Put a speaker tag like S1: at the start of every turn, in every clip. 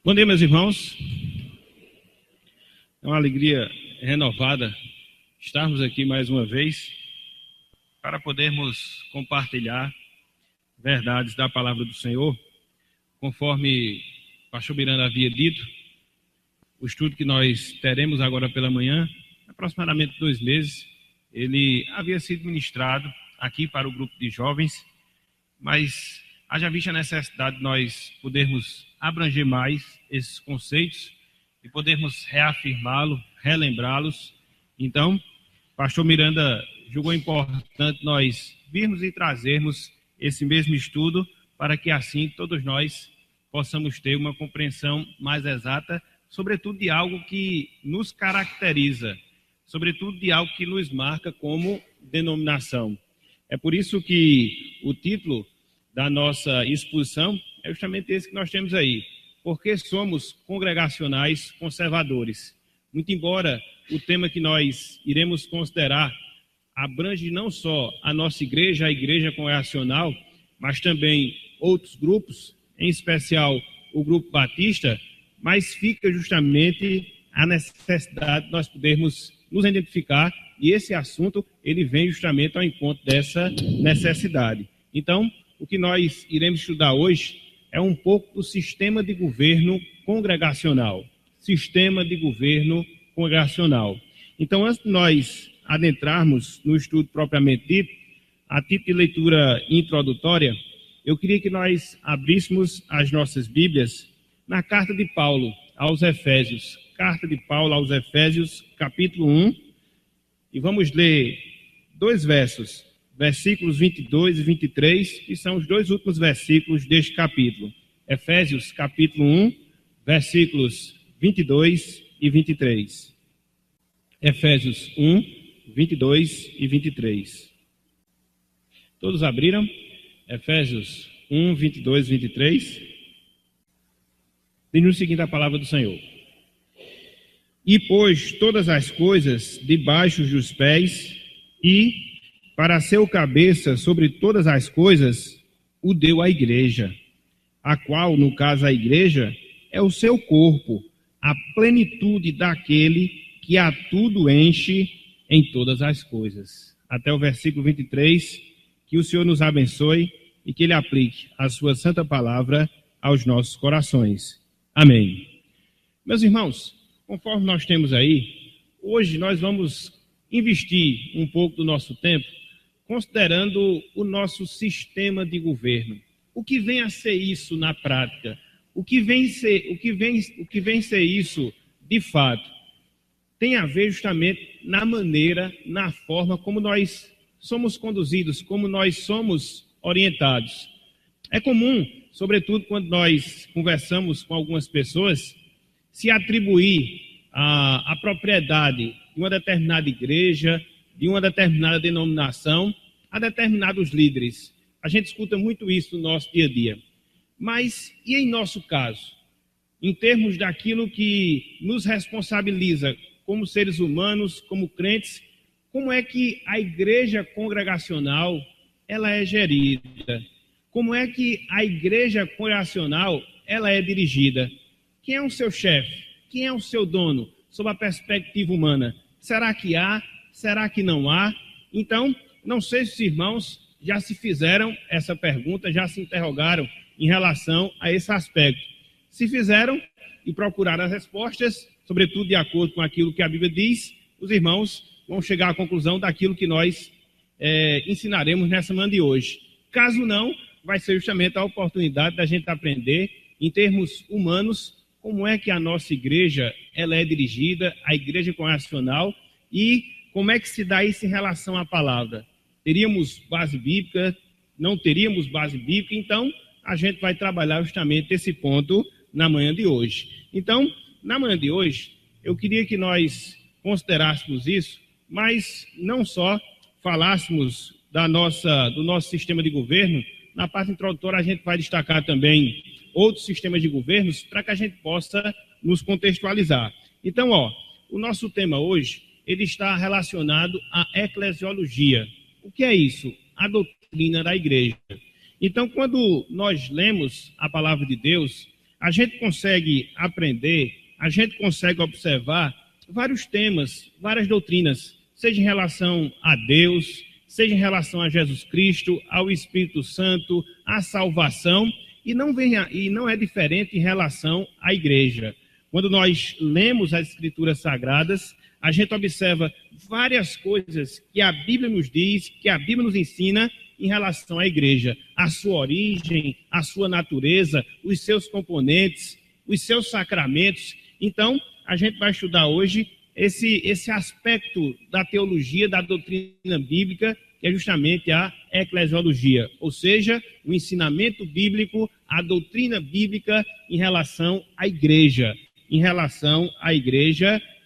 S1: Bom dia, meus irmãos. É uma alegria renovada estarmos aqui mais uma vez para podermos compartilhar verdades da palavra do Senhor. Conforme o pastor Miranda havia dito, o estudo que nós teremos agora pela manhã, aproximadamente 2 meses, ele havia sido ministrado aqui para o grupo de jovens, mas haja vista a necessidade de nós podermos abranger mais esses conceitos e podermos reafirmá-los, relembrá-los. Então, pastor Miranda julgou importante nós virmos e trazermos esse mesmo estudo para que assim todos nós possamos ter uma compreensão mais exata, sobretudo de algo que nos caracteriza, sobretudo de algo que nos marca como denominação. É por isso que o título da nossa exposição é justamente esse que nós temos aí: porque somos congregacionais conservadores. Muito embora o tema que nós iremos considerar abrange não só a nossa igreja, a igreja congregacional, mas também outros grupos, em especial o grupo batista, mas fica justamente a necessidade de nós podermos nos identificar, e esse assunto ele vem justamente ao encontro dessa necessidade. Então, o que nós iremos estudar hoje é um pouco do sistema de governo congregacional. Sistema de governo congregacional. Então, antes de nós adentrarmos no estudo propriamente dito, a título de leitura introdutória, eu queria que nós abríssemos as nossas Bíblias na carta de Paulo aos Efésios. Carta de Paulo aos Efésios, capítulo 1, e vamos ler 2 versos. Versículos 22 e 23, que são os 2 últimos versículos deste capítulo. Efésios, capítulo 1, versículos 22 e 23. Efésios 1, 22 e 23. Todos abriram? Efésios 1, 22 e 23. Diz o seguinte a palavra do Senhor: E pôs todas as coisas debaixo dos pés, e para ser o cabeça sobre todas as coisas, o deu à igreja, a qual, no caso a igreja, é o seu corpo, a plenitude daquele que a tudo enche em todas as coisas. Até o versículo 23, que o Senhor nos abençoe e que Ele aplique a sua santa palavra aos nossos corações. Amém. Meus irmãos, conforme nós temos aí, hoje nós vamos investir um pouco do nosso tempo considerando o nosso sistema de governo. O que vem a ser isso na prática? O que vem ser isso de fato? Tem a ver justamente na maneira, na forma como nós somos conduzidos, como nós somos orientados. É comum, sobretudo quando nós conversamos com algumas pessoas, se atribuir a propriedade de uma determinada igreja, de uma determinada denominação, a determinados líderes. A gente escuta muito isso no nosso dia a dia. Mas, e em nosso caso? Em termos daquilo que nos responsabiliza como seres humanos, como crentes, como é que a igreja congregacional ela é gerida? Como é que a igreja congregacional ela é dirigida? Quem é o seu chefe? Quem é o seu dono? Sob a perspectiva humana. Será que há? Será que não há? Então, não sei se os irmãos já se fizeram essa pergunta, já se interrogaram em relação a esse aspecto. Se fizeram e procuraram as respostas, sobretudo de acordo com aquilo que a Bíblia diz, os irmãos vão chegar à conclusão daquilo que nós ensinaremos nessa manhã de hoje. Caso não, vai ser justamente a oportunidade da gente aprender, em termos humanos, como é que a nossa igreja ela é dirigida, a igreja congregacional, e como é que se dá isso em relação à palavra? Teríamos base bíblica? Não teríamos base bíblica? Então, a gente vai trabalhar justamente esse ponto na manhã de hoje. Então, na manhã de hoje, eu queria que nós considerássemos isso, mas não só falássemos do nosso sistema de governo. Na parte introdutória, a gente vai destacar também outros sistemas de governos para que a gente possa nos contextualizar. Então, o nosso tema hoje, ele está relacionado à eclesiologia. O que é isso? A doutrina da igreja. Então, quando nós lemos a palavra de Deus, a gente consegue aprender, a gente consegue observar vários temas, várias doutrinas, seja em relação a Deus, seja em relação a Jesus Cristo, ao Espírito Santo, à salvação, e não é diferente em relação à igreja. Quando nós lemos as Escrituras Sagradas, a gente observa várias coisas que a Bíblia nos diz, que a Bíblia nos ensina em relação à igreja, a sua origem, a sua natureza, os seus componentes, os seus sacramentos. Então, a gente vai estudar hoje esse aspecto da teologia, da doutrina bíblica, que é justamente a eclesiologia, ou seja, o ensinamento bíblico, a doutrina bíblica em relação à igreja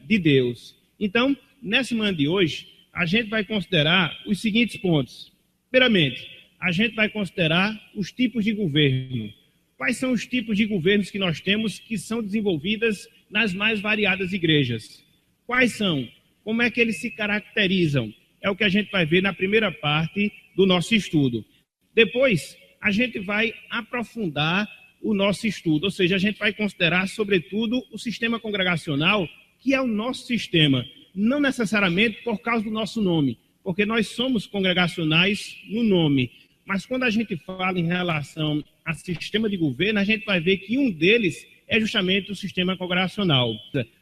S1: de Deus. Então, nessa manhã de hoje, a gente vai considerar os seguintes pontos. Primeiramente, a gente vai considerar os tipos de governo. Quais são os tipos de governos que nós temos que são desenvolvidas nas mais variadas igrejas? Quais são? Como é que eles se caracterizam? É o que a gente vai ver na primeira parte do nosso estudo. Depois, a gente vai aprofundar o nosso estudo, ou seja, a gente vai considerar, sobretudo, o sistema congregacional, que é o nosso sistema, não necessariamente por causa do nosso nome, porque nós somos congregacionais no nome, mas quando a gente fala em relação a sistema de governo, a gente vai ver que um deles é justamente o sistema congregacional.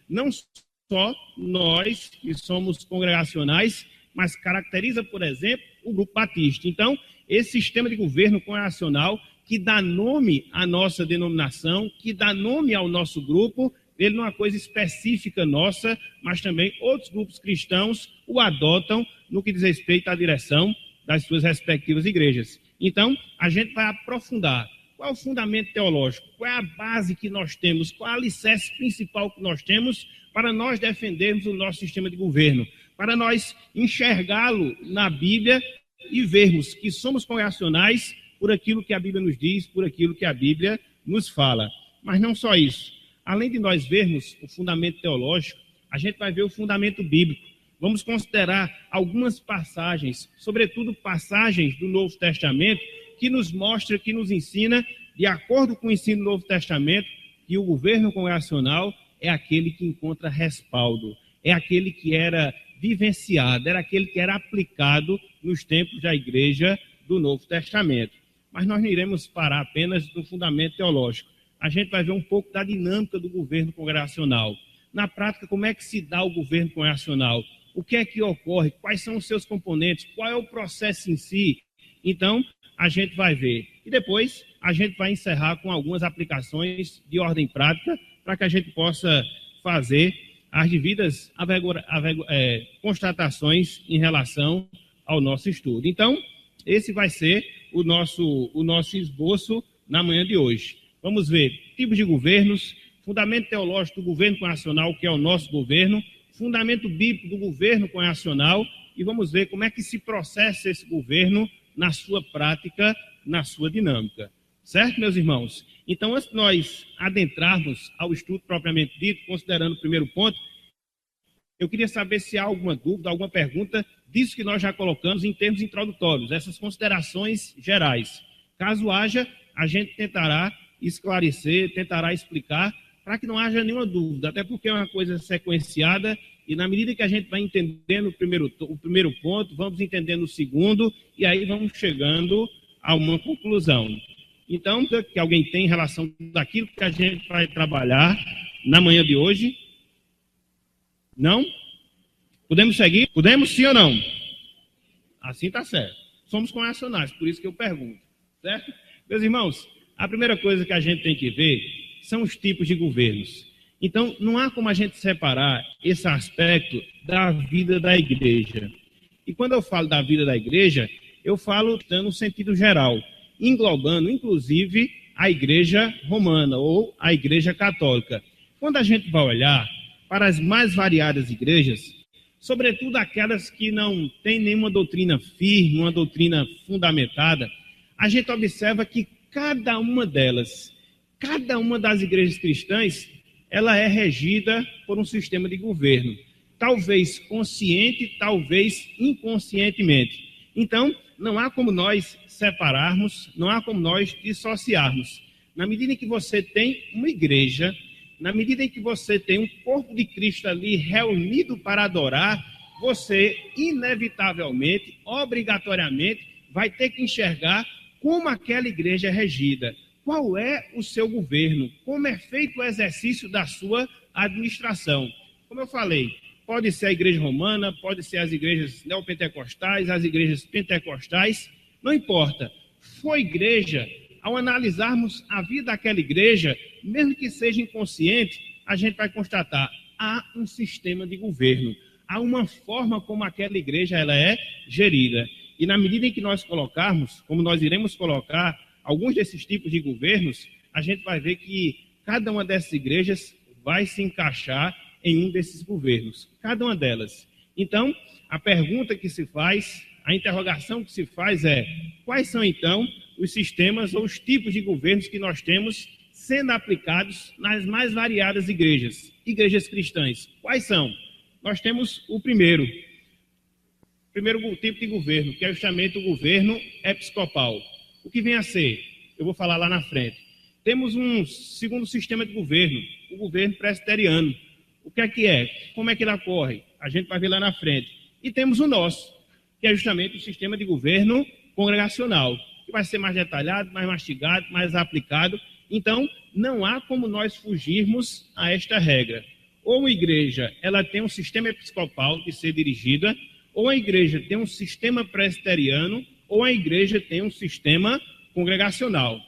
S1: Não só nós que somos congregacionais, mas caracteriza, por exemplo, o Grupo Batista. Então, esse sistema de governo congregacional que dá nome à nossa denominação, que dá nome ao nosso grupo, ele não é uma coisa específica nossa, mas também outros grupos cristãos o adotam no que diz respeito à direção das suas respectivas igrejas. Então, a gente vai aprofundar qual é o fundamento teológico, qual é a base que nós temos, qual é o alicerce principal que nós temos para nós defendermos o nosso sistema de governo, para nós enxergá-lo na Bíblia e vermos que somos congregacionais por aquilo que a Bíblia nos diz, por aquilo que a Bíblia nos fala. Mas não só isso. Além de nós vermos o fundamento teológico, a gente vai ver o fundamento bíblico. Vamos considerar algumas passagens, sobretudo passagens do Novo Testamento, que nos mostra, que nos ensina, de acordo com o ensino do Novo Testamento, que o governo congregacional é aquele que encontra respaldo, é aquele que era vivenciado, era aquele que era aplicado nos tempos da igreja do Novo Testamento. Mas nós não iremos parar apenas no fundamento teológico. A gente vai ver um pouco da dinâmica do governo congregacional. Na prática, como é que se dá o governo congregacional? O que é que ocorre? Quais são os seus componentes? Qual é o processo em si? Então, a gente vai ver. E depois, a gente vai encerrar com algumas aplicações de ordem prática para que a gente possa fazer as devidas constatações em relação ao nosso estudo. Então, esse vai ser o nosso esboço na manhã de hoje. Vamos ver tipos de governos, fundamento teológico do governo congregacional, que é o nosso governo, fundamento bíblico do governo congregacional, e vamos ver como é que se processa esse governo na sua prática, na sua dinâmica. Certo, meus irmãos? Então, antes de nós adentrarmos ao estudo propriamente dito, considerando o primeiro ponto, eu queria saber se há alguma dúvida, alguma pergunta disso que nós já colocamos em termos introdutórios, essas considerações gerais. Caso haja, a gente tentará esclarecer, tentará explicar, para que não haja nenhuma dúvida, até porque é uma coisa sequenciada, e na medida que a gente vai entendendo o primeiro ponto, vamos entendendo o segundo, e aí vamos chegando a uma conclusão. Então, que alguém tem em relação daquilo que a gente vai trabalhar na manhã de hoje? Não? Podemos seguir? Podemos, sim ou não? Assim está certo. Somos congregacionais, por isso que eu pergunto. Certo? Meus irmãos, a primeira coisa que a gente tem que ver são os tipos de governos. Então, não há como a gente separar esse aspecto da vida da igreja. E quando eu falo da vida da igreja, eu falo no sentido geral, englobando, inclusive, a igreja romana ou a igreja católica. Quando a gente vai olhar para as mais variadas igrejas, sobretudo aquelas que não têm nenhuma doutrina firme, uma doutrina fundamentada, a gente observa que cada uma delas, cada uma das igrejas cristãs, ela é regida por um sistema de governo, talvez consciente, talvez inconscientemente. Então, não há como nós separarmos, não há como nós dissociarmos. Na medida em que você tem uma igreja, na medida em que você tem um corpo de Cristo ali reunido para adorar, você inevitavelmente, obrigatoriamente, vai ter que enxergar como aquela igreja é regida, qual é o seu governo, como é feito o exercício da sua administração. Como eu falei, pode ser a igreja romana, pode ser as igrejas neopentecostais, as igrejas pentecostais, não importa. Foi igreja, ao analisarmos a vida daquela igreja, mesmo que seja inconsciente, a gente vai constatar, há um sistema de governo, há uma forma como aquela igreja ela é gerida. E na medida em que nós colocarmos, como nós iremos colocar, alguns desses tipos de governos, a gente vai ver que cada uma dessas igrejas vai se encaixar em um desses governos, cada uma delas. Então, a pergunta que se faz, a interrogação que se faz é: quais são então os sistemas ou os tipos de governos que nós temos sendo aplicados nas mais variadas igrejas cristãs? Quais são? Nós temos o primeiro tipo de governo, que é justamente o governo episcopal. O que vem a ser? Eu vou falar lá na frente. Temos um segundo sistema de governo, o governo presbiteriano. O que é? Como é que ele ocorre? A gente vai ver lá na frente. E temos o nosso, que é justamente o sistema de governo congregacional, que vai ser mais detalhado, mais mastigado, mais aplicado. Então, não há como nós fugirmos a esta regra. Ou a igreja ela tem um sistema episcopal de ser dirigida, ou a igreja tem um sistema presbiteriano, ou a igreja tem um sistema congregacional.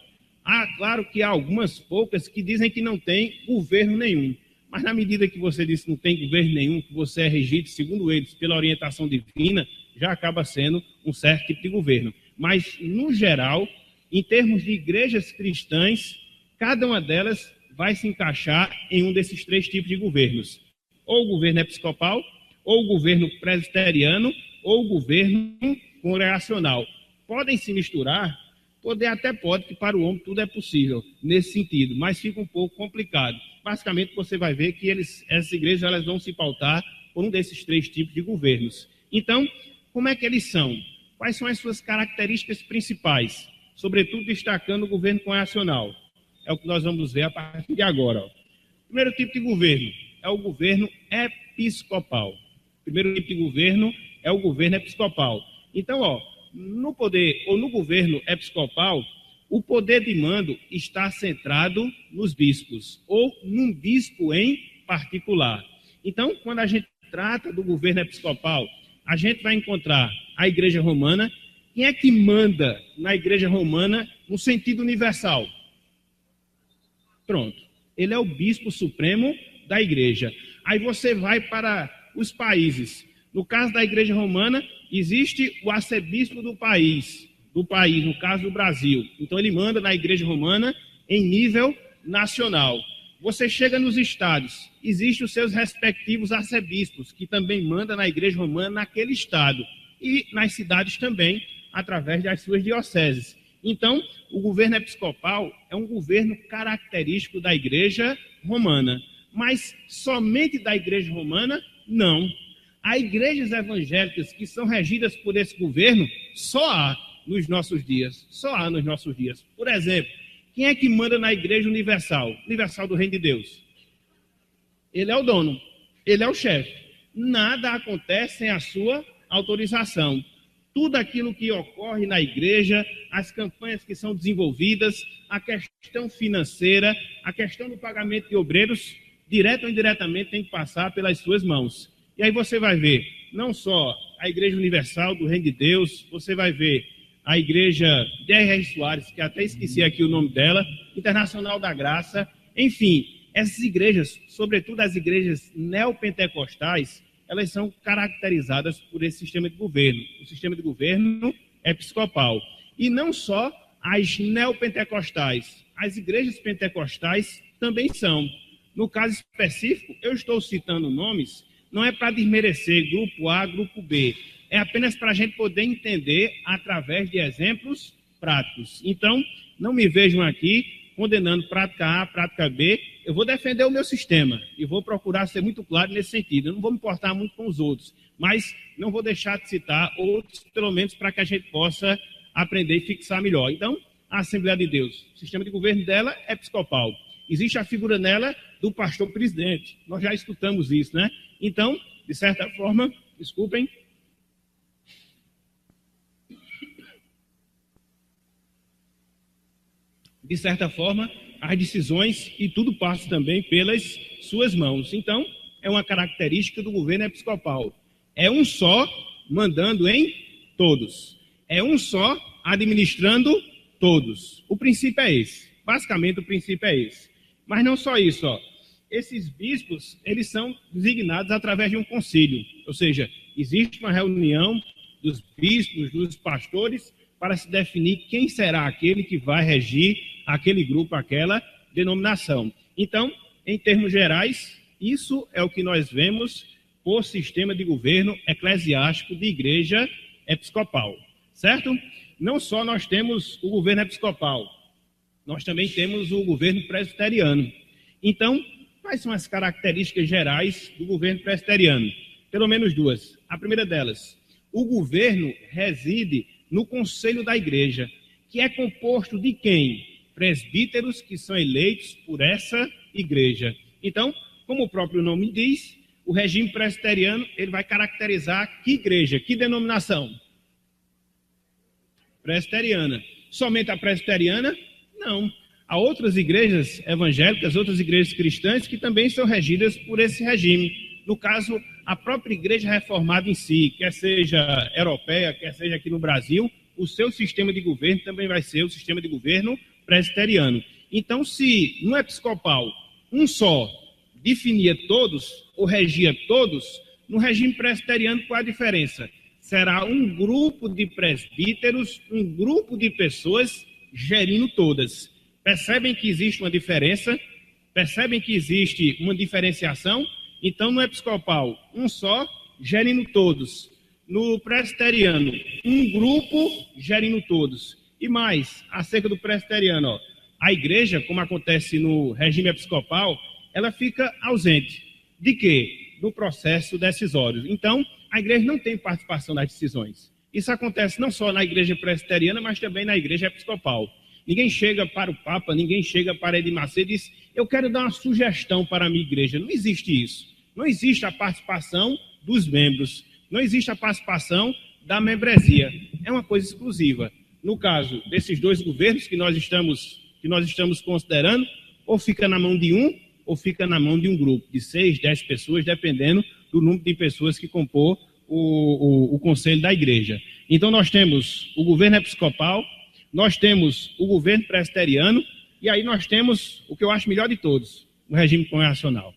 S1: Claro que há algumas poucas que dizem que não tem governo nenhum, mas na medida que você diz que não tem governo nenhum, que você é regido, segundo eles, pela orientação divina, já acaba sendo um certo tipo de governo. Mas, no geral, em termos de igrejas cristãs, cada uma delas vai se encaixar em um desses três tipos de governos. Ou o governo episcopal, ou o governo presbiteriano, ou o governo congregacional. Podem se misturar? Até pode, que para o homem tudo é possível, nesse sentido, mas fica um pouco complicado. Basicamente, você vai ver que essas igrejas elas vão se pautar por um desses três tipos de governos. Então, como é que eles são? Quais são as suas características principais? Sobretudo, destacando o governo congregacional. É o que nós vamos ver a partir de agora. O primeiro tipo de governo é o governo episcopal. O primeiro tipo de governo é o governo episcopal. Então, no poder ou no governo episcopal, o poder de mando está centrado nos bispos, ou num bispo em particular. Então, quando a gente trata do governo episcopal, a gente vai encontrar a Igreja Romana. Quem é que manda na Igreja Romana no sentido universal? Pronto. Ele é o bispo supremo da igreja. Aí você vai para os países. No caso da Igreja Romana, existe o arcebispo do país, no caso do Brasil. Então, ele manda na Igreja Romana em nível nacional. Você chega nos estados, existem os seus respectivos arcebispos, que também mandam na Igreja Romana naquele estado. E nas cidades também, através das suas dioceses. Então, o governo episcopal é um governo característico da Igreja Romana. Mas somente da Igreja Romana, não. Há igrejas evangélicas que são regidas por esse governo, só há nos nossos dias. Por exemplo, quem é que manda na Igreja Universal? Universal do Reino de Deus. Ele é o dono, ele é o chefe. Nada acontece sem a sua autorização. Tudo aquilo que ocorre na igreja, as campanhas que são desenvolvidas, a questão financeira, a questão do pagamento de obreiros, direto ou indiretamente tem que passar pelas suas mãos. E aí você vai ver, não só a Igreja Universal do Reino de Deus, você vai ver a Igreja D.R. Soares, que até esqueci aqui o nome dela, Internacional da Graça, enfim, essas igrejas, sobretudo as igrejas neopentecostais, elas são caracterizadas por esse sistema de governo, o sistema de governo episcopal. E não só as neopentecostais, as igrejas pentecostais também são. No caso específico, eu estou citando nomes, não é para desmerecer grupo A, grupo B, é apenas para a gente poder entender através de exemplos práticos. Então, não me vejam aqui condenando prática A, prática B, eu vou defender o meu sistema e vou procurar ser muito claro nesse sentido. Eu não vou me importar muito com os outros, mas não vou deixar de citar outros, pelo menos para que a gente possa aprender e fixar melhor. Então, a Assembleia de Deus? O sistema de governo dela é episcopal. Existe a figura nela do pastor presidente. Nós já escutamos isso, né? Então, de certa forma, desculpem, de certa forma, as decisões e tudo passa também pelas suas mãos. Então, é uma característica do governo episcopal. É um só mandando em todos. É um só administrando todos. O princípio é esse. Basicamente, o princípio é esse. Mas não só isso, ó. Esses bispos, eles são designados através de um concílio. Ou seja, existe uma reunião dos bispos, dos pastores, para se definir quem será aquele que vai regir aquele grupo, aquela denominação. Então, em termos gerais, isso é o que nós vemos por sistema de governo eclesiástico de igreja episcopal, certo? Não só nós temos o governo episcopal, nós também temos o governo presbiteriano. Então, quais são as características gerais do governo presbiteriano? Pelo menos duas. A primeira delas, o governo reside no conselho da igreja, que é composto de quem? Presbíteros que são eleitos por essa igreja. Então, como o próprio nome diz, o regime presbiteriano ele vai caracterizar que igreja, que denominação? Presbiteriana. Somente a presbiteriana? Não. Há outras igrejas evangélicas, outras igrejas cristãs que também são regidas por esse regime. No caso, a própria igreja reformada em si, quer seja europeia, quer seja aqui no Brasil, o seu sistema de governo também vai ser o sistema de governo presbiteriano. Então, se no episcopal um só definia todos, ou regia todos, no regime presbiteriano qual a diferença? Será um grupo de presbíteros, um grupo de pessoas gerindo todas. Percebem que existe uma diferença? Percebem que existe uma diferenciação? Então, no episcopal, um só gerindo todos. No presbiteriano, um grupo gerindo todos. E mais, acerca do presbiteriano, ó, a igreja, como acontece no regime episcopal, ela fica ausente. De quê? Do processo decisório. Então, a igreja não tem participação nas decisões. Isso acontece não só na igreja presbiteriana, mas também na igreja episcopal. Ninguém chega para o Papa, ninguém chega para Edir Macedo e diz, eu quero dar uma sugestão para a minha igreja. Não existe isso. Não existe a participação dos membros. Não existe a participação da membresia. É uma coisa exclusiva. No caso desses dois governos que nós estamos considerando, ou fica na mão de um, ou fica na mão de um grupo de 6, 10 pessoas, dependendo do número de pessoas que compor o conselho da igreja. Então, nós temos o governo episcopal, nós temos o governo presbiteriano, e aí nós temos o que eu acho melhor de todos, o regime congregacional.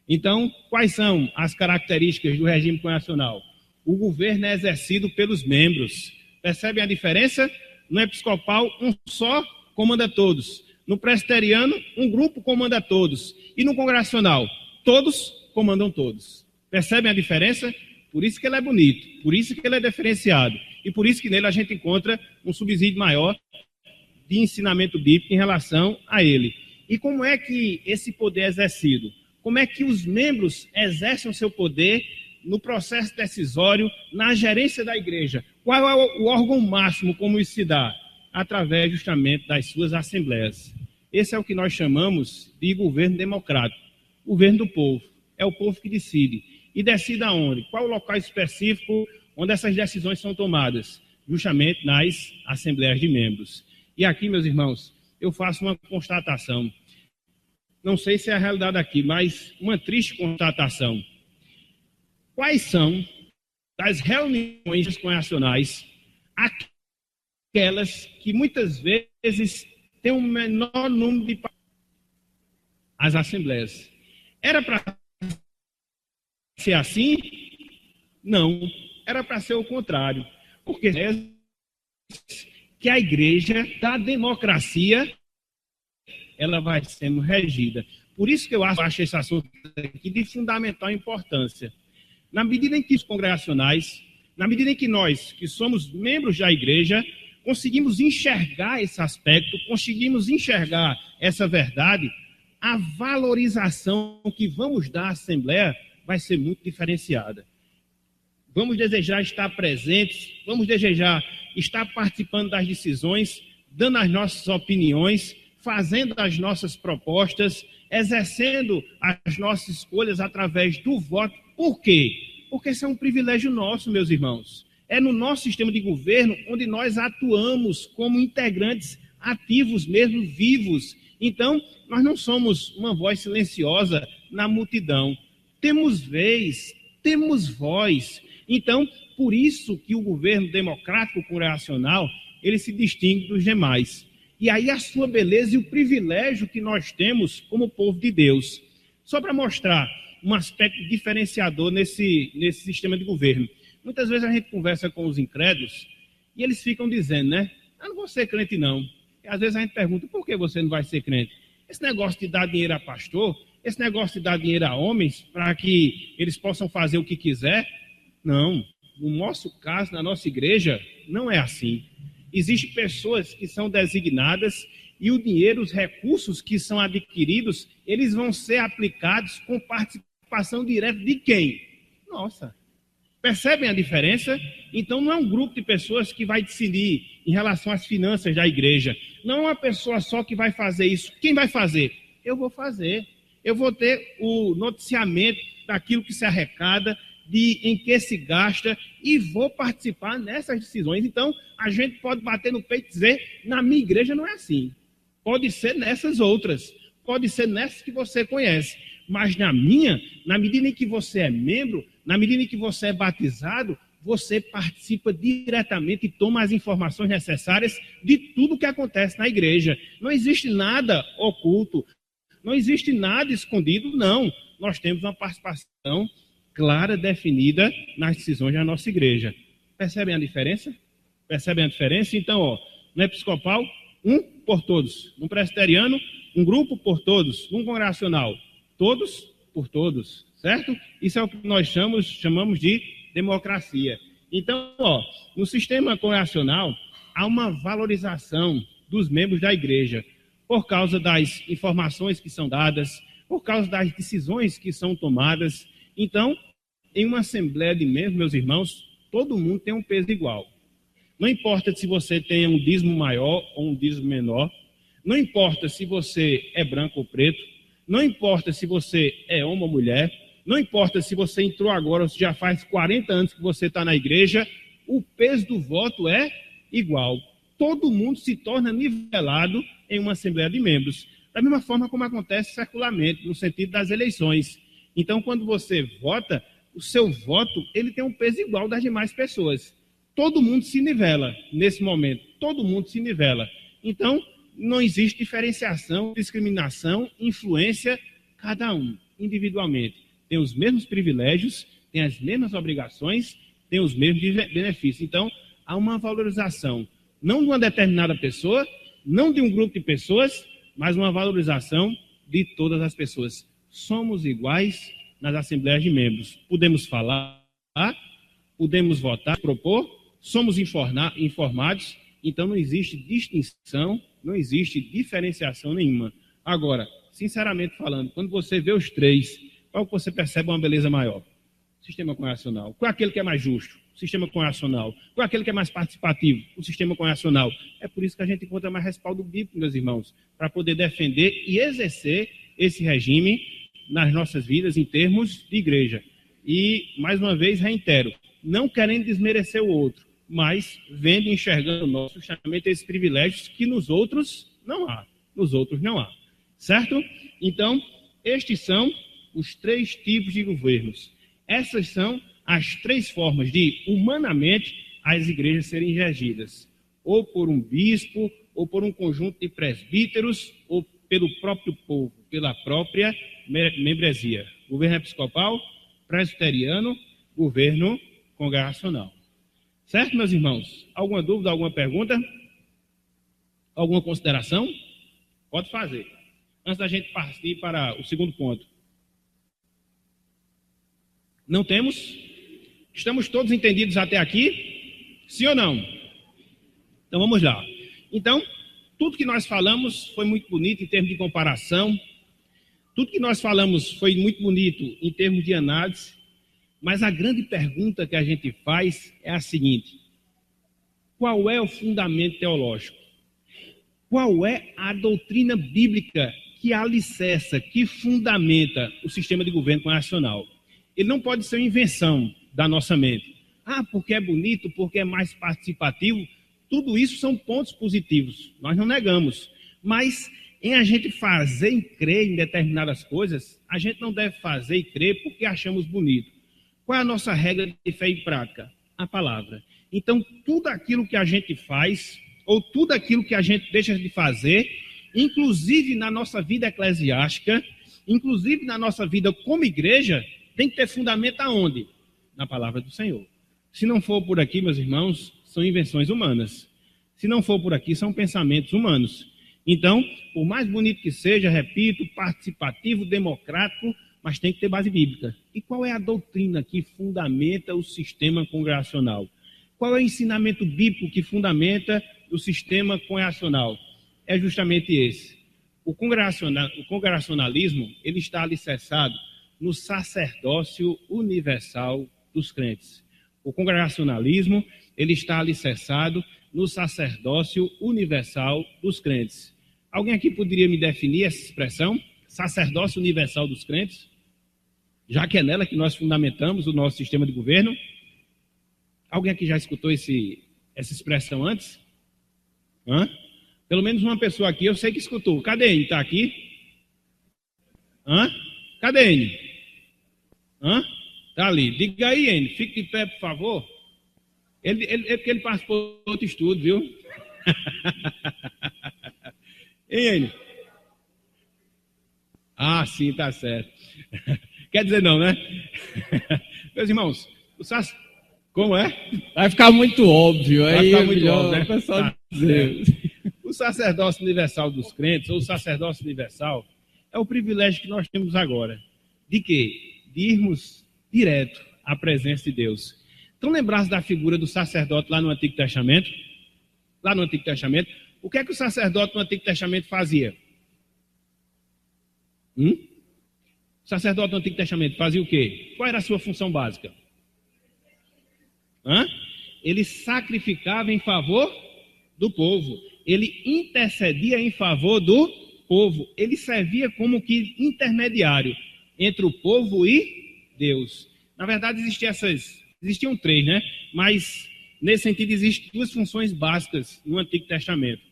S1: Então, quais são as características do regime congregacional? O governo é exercido pelos membros. Percebem a diferença? No episcopal, um só comanda todos. No presbiteriano, um grupo comanda todos. E no congregacional, todos comandam todos. Percebem a diferença? Por isso que ele é bonito, por isso que ele é diferenciado. E por isso que nele a gente encontra um subsídio maior de ensinamento bíblico em relação a ele. E como é que esse poder é exercido? Como é que os membros exercem o seu poder no processo decisório, na gerência da igreja? Qual é o órgão máximo como isso se dá? Através justamente das suas assembleias. Esse é o que nós chamamos de governo democrático. Governo do povo. É o povo que decide. E decide aonde? Qual o local específico onde essas decisões são tomadas? Justamente nas assembleias de membros. E aqui, meus irmãos, eu faço uma constatação. Não sei se é a realidade aqui, mas uma triste constatação. Quais são das reuniões congregacionais aquelas que muitas vezes têm um menor número de as assembleias? Era para ser assim? Não. Era para ser o contrário. Porque que a igreja da democracia ela vai sendo regida. Por isso que eu acho esse assunto aqui de fundamental importância. Na medida em que os congregacionais, na medida em que nós, que somos membros da igreja, conseguimos enxergar esse aspecto, conseguimos enxergar essa verdade, a valorização que vamos dar à Assembleia vai ser muito diferenciada. Vamos desejar estar presentes, vamos desejar estar participando das decisões dando as nossas opiniões, fazendo as nossas propostas, exercendo as nossas escolhas através do voto. Por quê? Porque isso é um privilégio nosso, meus irmãos. É no nosso sistema de governo onde nós atuamos como integrantes ativos mesmo, vivos. Então, nós não somos uma voz silenciosa na multidão. Temos vez, temos voz. Então, por isso que o governo democrático congregacional, ele se distingue dos demais. E aí a sua beleza e o privilégio que nós temos como povo de Deus. Só para mostrar um aspecto diferenciador nesse sistema de governo. Muitas vezes a gente conversa com os incrédulos e eles ficam dizendo, né? Eu não vou ser crente não. E às vezes a gente pergunta, por que você não vai ser crente? Esse negócio de dar dinheiro a pastor, esse negócio de dar dinheiro a homens para que eles possam fazer o que quiser, não. No nosso caso, na nossa igreja, não é assim. Existem pessoas que são designadas e o dinheiro, os recursos que são adquiridos, eles vão ser aplicados com participação direta de quem? Nossa. Percebem a diferença? Então não é um grupo de pessoas que vai decidir em relação às finanças da igreja. Não é uma pessoa só que vai fazer isso. Quem vai fazer? Eu vou fazer. Eu vou ter o noticiamento daquilo que se arrecada, em que se gasta, e vou participar nessas decisões. Então, a gente pode bater no peito e dizer, na minha igreja não é assim. Pode ser nessas outras, pode ser nessas que você conhece. Mas na minha, na medida em que você é membro, na medida em que você é batizado, você participa diretamente e toma as informações necessárias de tudo que acontece na igreja. Não existe nada oculto, não existe nada escondido, não. Nós temos uma participação clara, definida nas decisões da nossa igreja. Percebem a diferença? Percebem a diferença? Então, no episcopal, um por todos. No presbiteriano, um grupo por todos. No congregacional, todos por todos. Certo? Isso é o que nós chamamos de democracia. Então, no sistema congregacional, há uma valorização dos membros da igreja por causa das informações que são dadas, por causa das decisões que são tomadas. Então, em uma assembleia de membros, meus irmãos, todo mundo tem um peso igual. Não importa se você tem um dízimo maior ou um dízimo menor, não importa se você é branco ou preto, não importa se você é homem ou mulher, não importa se você entrou agora ou se já faz 40 anos que você está na igreja, o peso do voto é igual. Todo mundo se torna nivelado em uma assembleia de membros. Da mesma forma como acontece circularmente, no sentido das eleições. Então, quando você vota, o seu voto ele tem um peso igual das demais pessoas. Todo mundo se nivela nesse momento. Todo mundo se nivela. Então, não existe diferenciação, discriminação, influência, cada um, individualmente. Tem os mesmos privilégios, tem as mesmas obrigações, tem os mesmos benefícios. Então, há uma valorização, não de uma determinada pessoa, não de um grupo de pessoas, mas uma valorização de todas as pessoas. Somos iguais nas assembleias de membros. Podemos falar, podemos votar, propor, somos informados, então não existe distinção, não existe diferenciação nenhuma. Agora, sinceramente falando, quando você vê os três, qual que você percebe uma beleza maior? Sistema congregacional. Qual é aquele que é mais justo? O sistema congregacional. Qual é aquele que é mais participativo? O sistema congregacional. É por isso que a gente encontra mais respaldo bíblico, meus irmãos, para poder defender e exercer esse regime nas nossas vidas em termos de igreja. E, mais uma vez, reitero, não querendo desmerecer o outro, mas vendo e enxergando justamente esses privilégios que nos outros não há. Nos outros não há. Certo? Então, estes são os três tipos de governos. Essas são as três formas de, humanamente, as igrejas serem regidas. Ou por um bispo, ou por um conjunto de presbíteros, ou pelo próprio povo, pela própria membresia. Governo episcopal, presbiteriano, governo congregacional. Certo, meus irmãos? Alguma dúvida, alguma pergunta? Alguma consideração? Pode fazer. Antes da gente partir para o segundo ponto. Não temos? Estamos todos entendidos até aqui? Sim ou não? Então vamos lá. Então, tudo que nós falamos foi muito bonito em termos de comparação. Tudo que nós falamos foi muito bonito em termos de análise. Mas a grande pergunta que a gente faz é a seguinte: qual é o fundamento teológico? Qual é a doutrina bíblica que alicerça, que fundamenta o sistema de governo congregacional? Ele não pode ser uma invenção da nossa mente. Porque é bonito, porque é mais participativo. Tudo isso são pontos positivos, nós não negamos. Mas em a gente fazer e crer em determinadas coisas, a gente não deve fazer e crer porque achamos bonito. Qual é a nossa regra de fé e prática? A palavra. Então, tudo aquilo que a gente faz, ou tudo aquilo que a gente deixa de fazer, inclusive na nossa vida eclesiástica, inclusive na nossa vida como igreja, tem que ter fundamento aonde? Na palavra do Senhor. Se não for por aqui, meus irmãos, são invenções humanas. Se não for por aqui, são pensamentos humanos. Então, por mais bonito que seja, repito, participativo, democrático, mas tem que ter base bíblica. E qual é a doutrina que fundamenta o sistema congregacional? Qual é o ensinamento bíblico que fundamenta o sistema congregacional? É justamente esse. O congregacionalismo, ele está alicerçado no sacerdócio universal dos crentes. O congregacionalismo, ele está alicerçado no sacerdócio universal dos crentes. Alguém aqui poderia me definir essa expressão? Sacerdócio universal dos crentes? Já que é nela que nós fundamentamos o nosso sistema de governo. Alguém aqui já escutou essa expressão antes? Pelo menos uma pessoa aqui eu sei que escutou. Cadê ele? Está aqui? Cadê ele? Está ali. Diga aí, N. Fique de pé, por favor. Porque ele participou de outro estudo, viu? Hein, N? Sim, tá certo. Quer dizer não, né? Meus irmãos, como é?
S2: Vai ficar muito óbvio.
S1: Vai ficar muito óbvio, né?
S2: Pessoal dizer.
S1: O sacerdócio universal dos crentes, ou o sacerdócio universal, é o privilégio que nós temos agora. De quê? De irmos direto à presença de Deus. Então, lembrasse da figura do sacerdote lá no Antigo Testamento? Lá no Antigo Testamento, o que é que o sacerdote no Antigo Testamento fazia? O sacerdote no Antigo Testamento fazia o quê? Qual era a sua função básica? Ele sacrificava em favor do povo. Ele intercedia em favor do povo. Ele servia como que intermediário entre o povo e Deus. Na verdade, existiam três, né? Mas, nesse sentido, existem duas funções básicas no Antigo Testamento.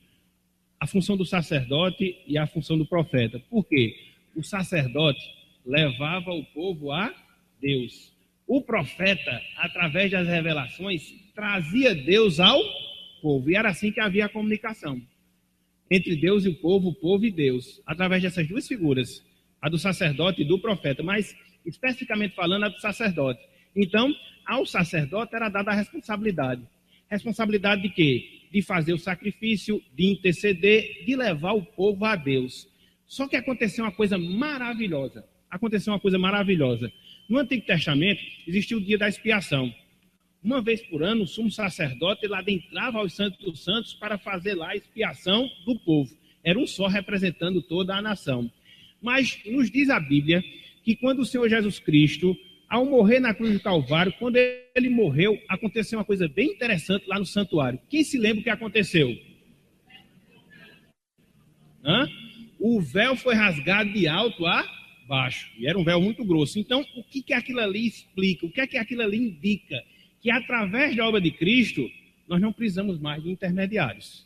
S1: A função do sacerdote e a função do profeta. Por quê? O sacerdote levava o povo a Deus. O profeta, através das revelações, trazia Deus ao povo. E era assim que havia a comunicação entre Deus e o povo e Deus. Através dessas duas figuras, a do sacerdote e do profeta. Mas, especificamente falando, a do sacerdote. Então, ao sacerdote era dada a responsabilidade. Responsabilidade de quê? De fazer o sacrifício, de interceder, de levar o povo a Deus. Só que aconteceu uma coisa maravilhosa. No Antigo Testamento, existia o dia da expiação. Uma vez por ano, o sumo sacerdote lá adentrava aos Santos dos Santos para fazer lá a expiação do povo. Era um só representando toda a nação. Mas nos diz a Bíblia que quando o Senhor Jesus Cristo, ao morrer na cruz do Calvário, quando ele morreu, aconteceu uma coisa bem interessante lá no santuário. Quem se lembra o que aconteceu? O véu foi rasgado de alto a baixo. E era um véu muito grosso. Então, o que aquilo ali explica? O que aquilo ali indica? Que através da obra de Cristo, nós não precisamos mais de intermediários.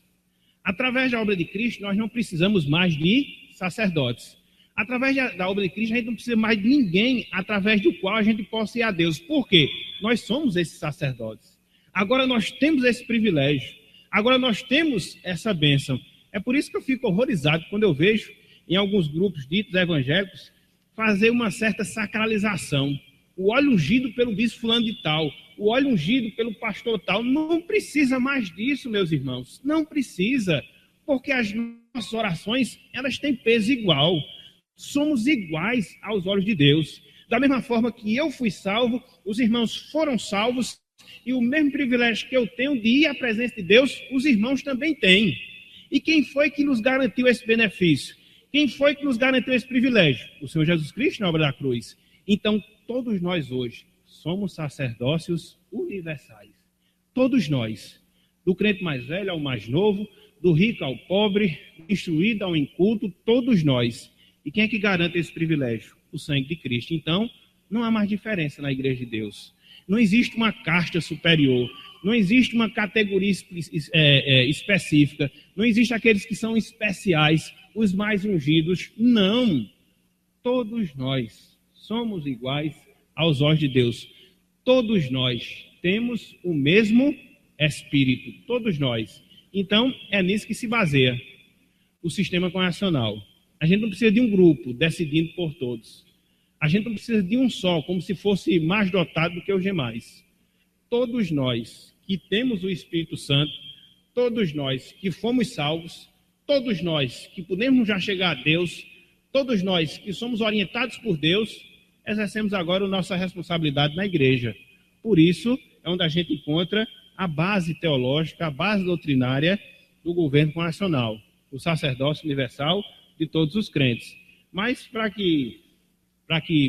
S1: Através da obra de Cristo, nós não precisamos mais de sacerdotes. Através da obra de Cristo, a gente não precisa mais de ninguém através do qual a gente possa ir a Deus. Por quê? Nós somos esses sacerdotes. Agora nós temos esse privilégio. Agora nós temos essa bênção. É por isso que eu fico horrorizado quando eu vejo em alguns grupos ditos evangélicos fazer uma certa sacralização. O óleo ungido pelo bispo fulano de tal, o óleo ungido pelo pastor tal. Não precisa mais disso, meus irmãos. Não precisa, porque as nossas orações, elas têm peso igual. Somos iguais aos olhos de Deus. Da mesma forma que eu fui salvo, os irmãos foram salvos, e o mesmo privilégio que eu tenho de ir à presença de Deus, os irmãos também têm. E quem foi que nos garantiu esse benefício? Quem foi que nos garantiu esse privilégio? O Senhor Jesus Cristo na obra da cruz. Então, todos nós hoje somos sacerdócios universais. Todos nós. Do crente mais velho ao mais novo, do rico ao pobre, do instruído ao inculto, todos nós. E quem é que garante esse privilégio? O sangue de Cristo. Então, não há mais diferença na igreja de Deus. Não existe uma casta superior, não existe uma categoria específica, não existe aqueles que são especiais, os mais ungidos. Não. Todos nós somos iguais aos olhos de Deus. Todos nós temos o mesmo Espírito. Todos nós. Então, é nisso que se baseia o sistema congregacional. A gente não precisa de um grupo decidindo por todos. A gente não precisa de um só, como se fosse mais dotado do que os demais. Todos nós que temos o Espírito Santo, todos nós que fomos salvos, todos nós que podemos já chegar a Deus, todos nós que somos orientados por Deus, exercemos agora a nossa responsabilidade na igreja. Por isso, é onde a gente encontra a base teológica, a base doutrinária do governo nacional, o sacerdócio universal de todos os crentes. Mas, para que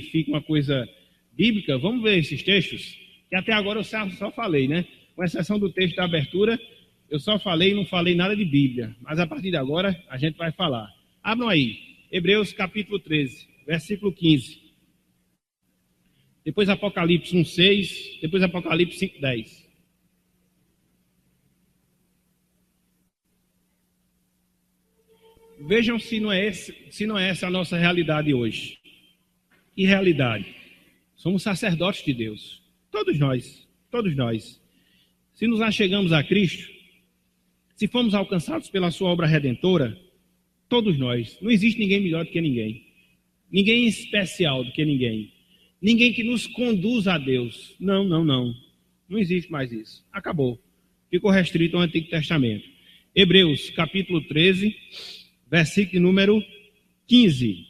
S1: fique uma coisa bíblica, vamos ver esses textos, que até agora eu só falei, né? Com exceção do texto da abertura, eu só falei e não falei nada de Bíblia. Mas a partir de agora, a gente vai falar. Abram aí, Hebreus capítulo 13, versículo 15. Depois Apocalipse 1:6, depois Apocalipse 5:10. Vejam se não é essa a nossa realidade hoje. Que realidade? Somos sacerdotes de Deus. Todos nós, todos nós. Se nos achegamos a Cristo, se fomos alcançados pela sua obra redentora, todos nós. Não existe ninguém melhor do que ninguém. Ninguém especial do que ninguém. Ninguém que nos conduz a Deus. Não. Não existe mais isso. Acabou. Ficou restrito ao Antigo Testamento. Hebreus capítulo 13, versículo número 15.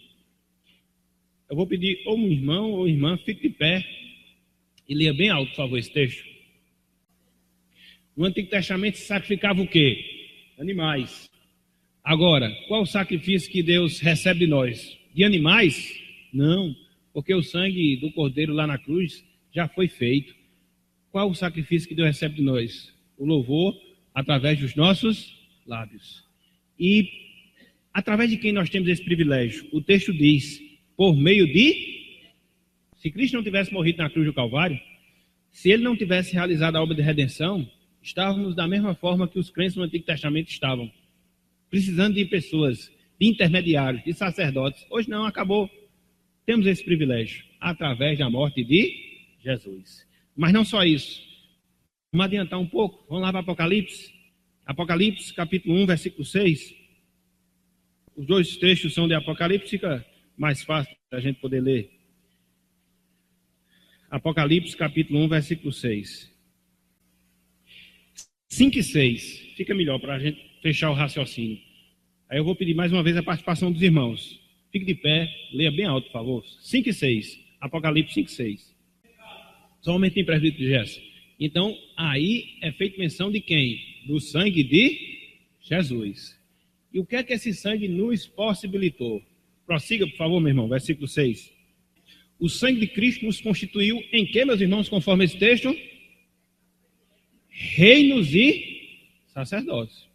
S1: Eu vou pedir ou um irmão ou irmã, fique de pé e leia bem alto, por favor, esse texto. No Antigo Testamento se sacrificava o quê? Animais. Agora, qual o sacrifício que Deus recebe de nós? De animais? Não, porque o sangue do Cordeiro lá na cruz já foi feito. Qual o sacrifício que Deus recebe de nós? O louvor através dos nossos lábios. E através de quem nós temos esse privilégio? O texto diz, por meio de... Se Cristo não tivesse morrido na cruz do Calvário, se ele não tivesse realizado a obra de redenção, estávamos da mesma forma que os crentes no Antigo Testamento estavam, precisando de pessoas, de intermediários, de sacerdotes. Hoje não, acabou. Temos esse privilégio, através da morte de Jesus. Mas não só isso. Vamos adiantar um pouco, vamos lá para Apocalipse. Apocalipse, capítulo 1, versículo 6. Os dois trechos são de Apocalipse, fica mais fácil para a gente poder ler. Apocalipse, capítulo 1, versículo 6. 5 e 6. Fica melhor para a gente fechar o raciocínio. Aí eu vou pedir mais uma vez a participação dos irmãos. Fique de pé, leia bem alto, por favor. 5 e 6. Apocalipse 5 e 6. Só um momentinho, presbítero Gerson. Então, aí é feita menção de quem? Do sangue de Jesus. E o que é que esse sangue nos possibilitou? Prossiga, por favor, meu irmão, versículo 6. O sangue de Cristo nos constituiu em que, meus irmãos, conforme esse texto? Reinos e sacerdotes.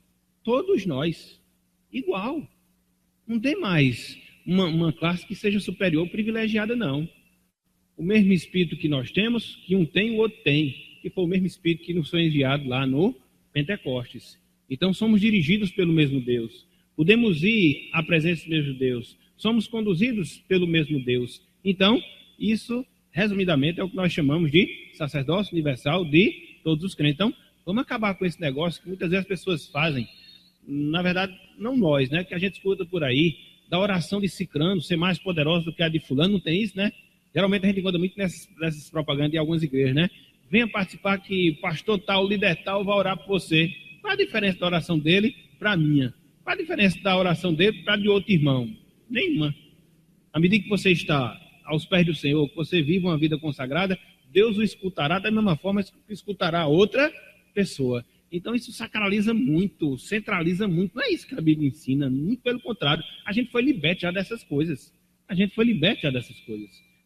S1: Todos nós. Igual. Não tem mais uma classe que seja superior ou privilegiada, não. O mesmo Espírito que nós temos, que um tem, o outro tem. Que foi o mesmo Espírito que nos foi enviado lá no Pentecostes. Então somos dirigidos pelo mesmo Deus. Podemos ir à presença do mesmo Deus. Somos conduzidos pelo mesmo Deus. Então, isso, resumidamente, é o que nós chamamos de sacerdócio universal de todos os crentes. Então, vamos acabar com esse negócio que muitas vezes as pessoas fazem. Na verdade, não nós, né? Que a gente escuta por aí, da oração de Cicrano ser mais poderosa do que a de fulano, não tem isso, né? Geralmente a gente encontra muito nessas propagandas de algumas igrejas, né? Venha participar que o pastor tal, o líder tal vai orar por você. Qual a diferença da oração dele para a minha? Qual a diferença da oração dele para a de outro irmão? Nenhuma. À medida que você está aos pés do Senhor, que você vive uma vida consagrada, Deus o escutará da mesma forma que escutará outra pessoa. Então isso sacraliza muito, centraliza muito. Não é isso que a Bíblia ensina, muito pelo contrário. A gente foi liberto já dessas coisas.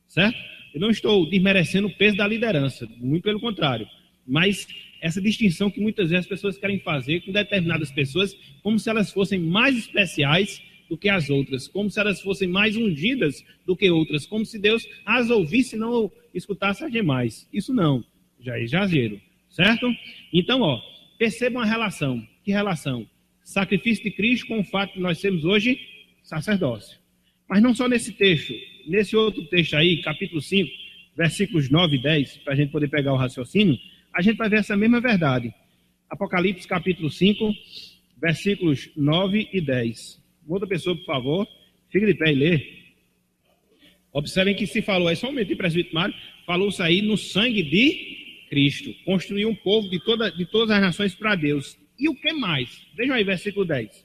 S1: Certo? Eu não estou desmerecendo o peso da liderança, muito pelo contrário. Mas essa distinção que muitas vezes as pessoas querem fazer com determinadas pessoas, como se elas fossem mais especiais do que as outras, como se elas fossem mais ungidas do que outras, como se Deus as ouvisse e não escutasse as demais. Isso não, já é exagero, certo? Então, percebam a relação. Que relação? Sacrifício de Cristo com o fato de nós sermos hoje sacerdócio. Mas não só nesse texto, nesse outro texto aí, capítulo 5, versículos 9 e 10, para a gente poder pegar o raciocínio, a gente vai ver essa mesma verdade. Apocalipse, capítulo 5, versículos 9 e 10. Outra pessoa, por favor, fique de pé e lê. Observem que se falou aí, só um momentinho, presbítero Mário, falou-se aí no sangue de Cristo. Construiu um povo de todas as nações para Deus. E o que mais? Vejam aí, versículo 10.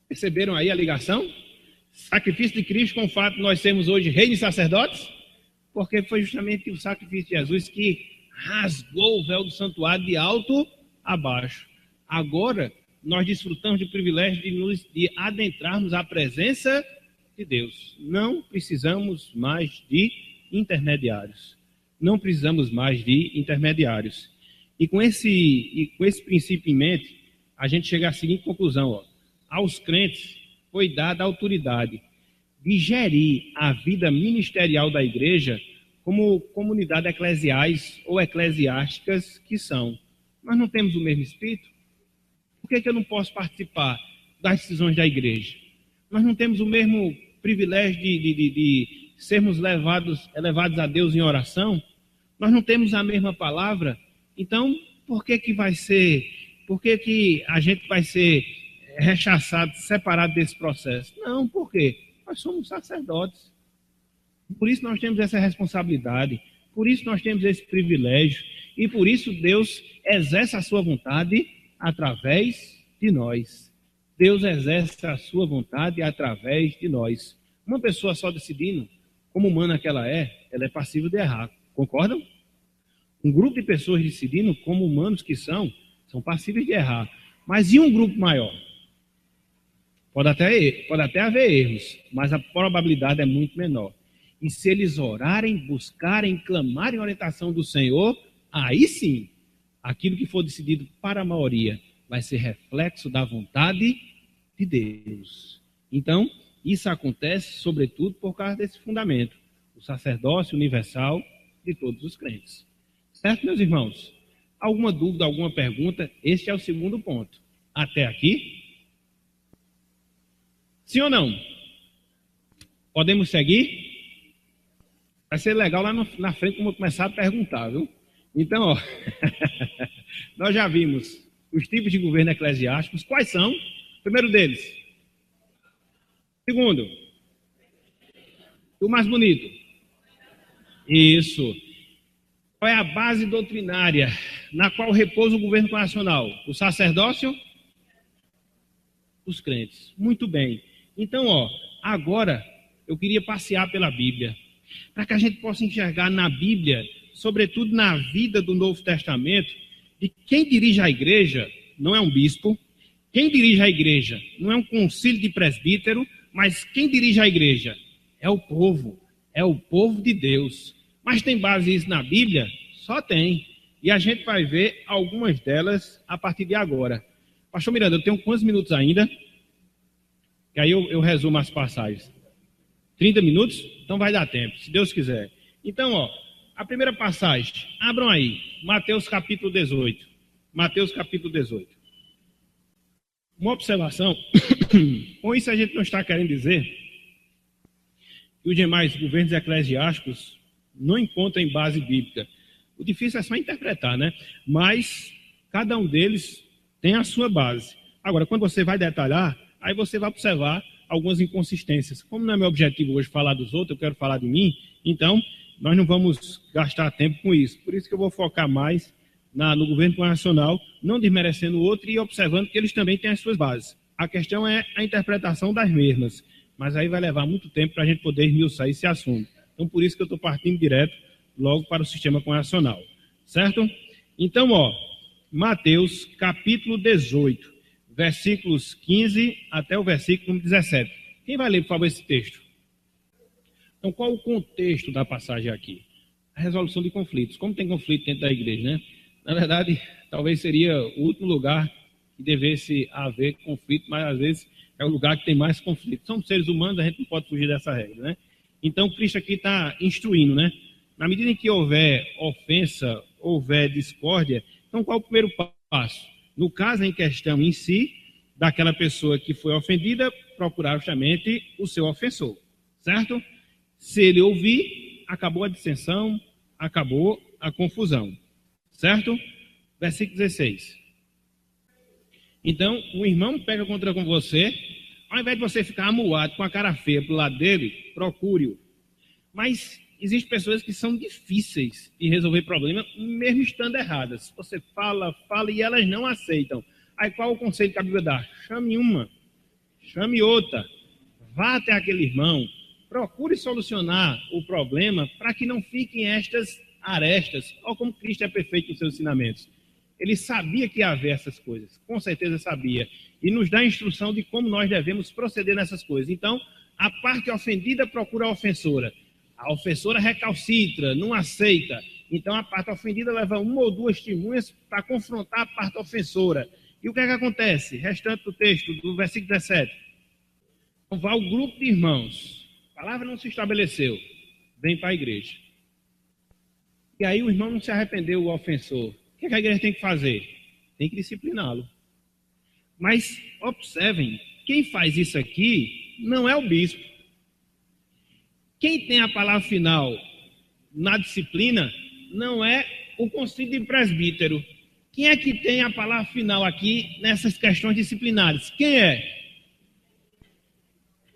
S1: Perceberam aí a ligação? Sacrifício de Cristo com o fato de nós sermos hoje reis e sacerdotes? Porque foi justamente o sacrifício de Jesus que rasgou o véu do santuário de alto a baixo. Agora, nós desfrutamos do privilégio de adentrarmos a presença de Deus. Não precisamos mais de intermediários. Não precisamos mais de intermediários. E com esse princípio em mente, a gente chega à seguinte conclusão. Aos crentes foi dada a autoridade de gerir a vida ministerial da igreja como comunidade eclesiais ou eclesiásticas que são. Nós não temos o mesmo espírito? Por que eu não posso participar das decisões da igreja? Nós não temos o mesmo privilégio de sermos elevados a Deus em oração? Nós não temos a mesma palavra? Então, por que a gente vai ser rechaçado, separado desse processo? Não, por quê? Nós somos sacerdotes. Por isso nós temos essa responsabilidade, por isso nós temos esse privilégio, e por isso Deus exerce a sua vontade através de nós. Deus exerce a sua vontade através de nós. Uma pessoa só decidindo, como humana que ela é passível de errar. Concordam? Um grupo de pessoas decidindo, como humanos que são passíveis de errar. Mas e um grupo maior? Pode até haver erros, mas a probabilidade é muito menor. E se eles orarem, buscarem, clamarem a orientação do Senhor, aí sim, aquilo que for decidido para a maioria vai ser reflexo da vontade de Deus. Então, isso acontece sobretudo por causa desse fundamento, o sacerdócio universal de todos os crentes. Certo, meus irmãos? Alguma dúvida, alguma pergunta? Este é o segundo ponto. Até aqui? Sim ou não? Podemos seguir? Vai ser legal lá na frente como eu começar a perguntar, viu? Então, nós já vimos os tipos de governo eclesiásticos. Quais são? O primeiro deles. Segundo. O mais bonito. Isso. Qual é a base doutrinária na qual repousa o governo nacional? O sacerdócio? Os crentes. Muito bem. Então, agora eu queria passear pela Bíblia, para que a gente possa enxergar na Bíblia, sobretudo na vida do Novo Testamento, de quem dirige a igreja não é um bispo, quem dirige a igreja não é um concílio de presbítero, mas quem dirige a igreja é o povo de Deus. Mas tem base isso na Bíblia? Só tem. E a gente vai ver algumas delas a partir de agora. Pastor Miranda, eu tenho quantos minutos ainda? Que aí eu resumo as passagens. 30 minutos? Então vai dar tempo, se Deus quiser. Então, a primeira passagem, abram aí, Mateus capítulo 18. Mateus capítulo 18. Uma observação, com isso a gente não está querendo dizer que os demais governos eclesiásticos não encontram base bíblica. O difícil é só interpretar, né? Mas cada um deles tem a sua base. Agora, quando você vai detalhar, aí você vai observar algumas inconsistências. Como não é meu objetivo hoje falar dos outros, eu quero falar de mim, então nós não vamos gastar tempo com isso. Por isso que eu vou focar mais no governo nacional, não desmerecendo o outro e observando que eles também têm as suas bases. A questão é a interpretação das mesmas, mas aí vai levar muito tempo para a gente poder esmiuçar esse assunto. Então, por isso que eu estou partindo direto logo para o sistema nacional, certo? Então, Mateus capítulo 18, versículos 15 até o versículo 17. Quem vai ler, por favor, esse texto? Então, qual o contexto da passagem aqui? A resolução de conflitos. Como tem conflito dentro da igreja, né? Na verdade, talvez seria o último lugar que devesse haver conflito, mas às vezes é o lugar que tem mais conflito. Somos seres humanos, a gente não pode fugir dessa regra, né? Então, Cristo aqui está instruindo, né? Na medida em que houver ofensa, houver discórdia, então qual é o primeiro passo? No caso em questão em si, daquela pessoa que foi ofendida, procurar justamente o seu ofensor, certo? Se ele ouvir, acabou a dissensão, acabou a confusão, certo? Versículo 16. Então, o irmão pega contra com você, ao invés de você ficar amuado com a cara feia pro lado dele, procure-o. Mas existem pessoas que são difíceis de resolver problema, mesmo estando erradas. Você fala e elas não aceitam. Aí qual o conselho que a Bíblia dá? Chame uma, chame outra, vá até aquele irmão, procure solucionar o problema para que não fiquem estas arestas. Olha como Cristo é perfeito nos seus ensinamentos. Ele sabia que ia haver essas coisas, com certeza sabia. E nos dá a instrução de como nós devemos proceder nessas coisas. Então, a parte ofendida procura a ofensora. A ofensora recalcitra, não aceita. Então, a parte ofendida leva uma ou duas testemunhas para confrontar a parte ofensora. E o que é que acontece? Restante do texto, do versículo 17. Então, vai o grupo de irmãos. A palavra não se estabeleceu. Vem para a igreja. E aí o irmão não se arrependeu, o ofensor. O que a igreja tem que fazer? Tem que discipliná-lo. Mas observem, quem faz isso aqui não é o bispo. Quem tem a palavra final na disciplina não é o conselho de presbítero. Quem é que tem a palavra final aqui nessas questões disciplinares? Quem é?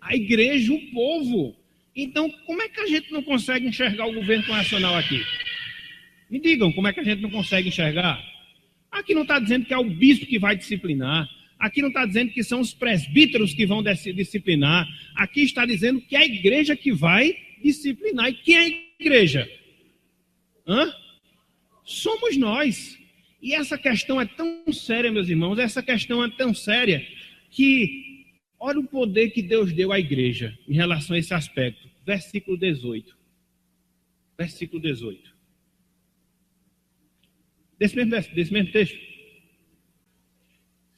S1: A igreja, o povo. Então, como é que a gente não consegue enxergar o governo nacional aqui? Me digam, como é que a gente não consegue enxergar? Aqui não está dizendo que é o bispo que vai disciplinar. Aqui não está dizendo que são os presbíteros que vão disciplinar. Aqui está dizendo que é a igreja que vai disciplinar. E quem é a igreja? Somos nós. E essa questão é tão séria, meus irmãos, essa questão é tão séria que olha o poder que Deus deu à igreja em relação a esse aspecto. Versículo 18. Versículo 18. Desse mesmo texto.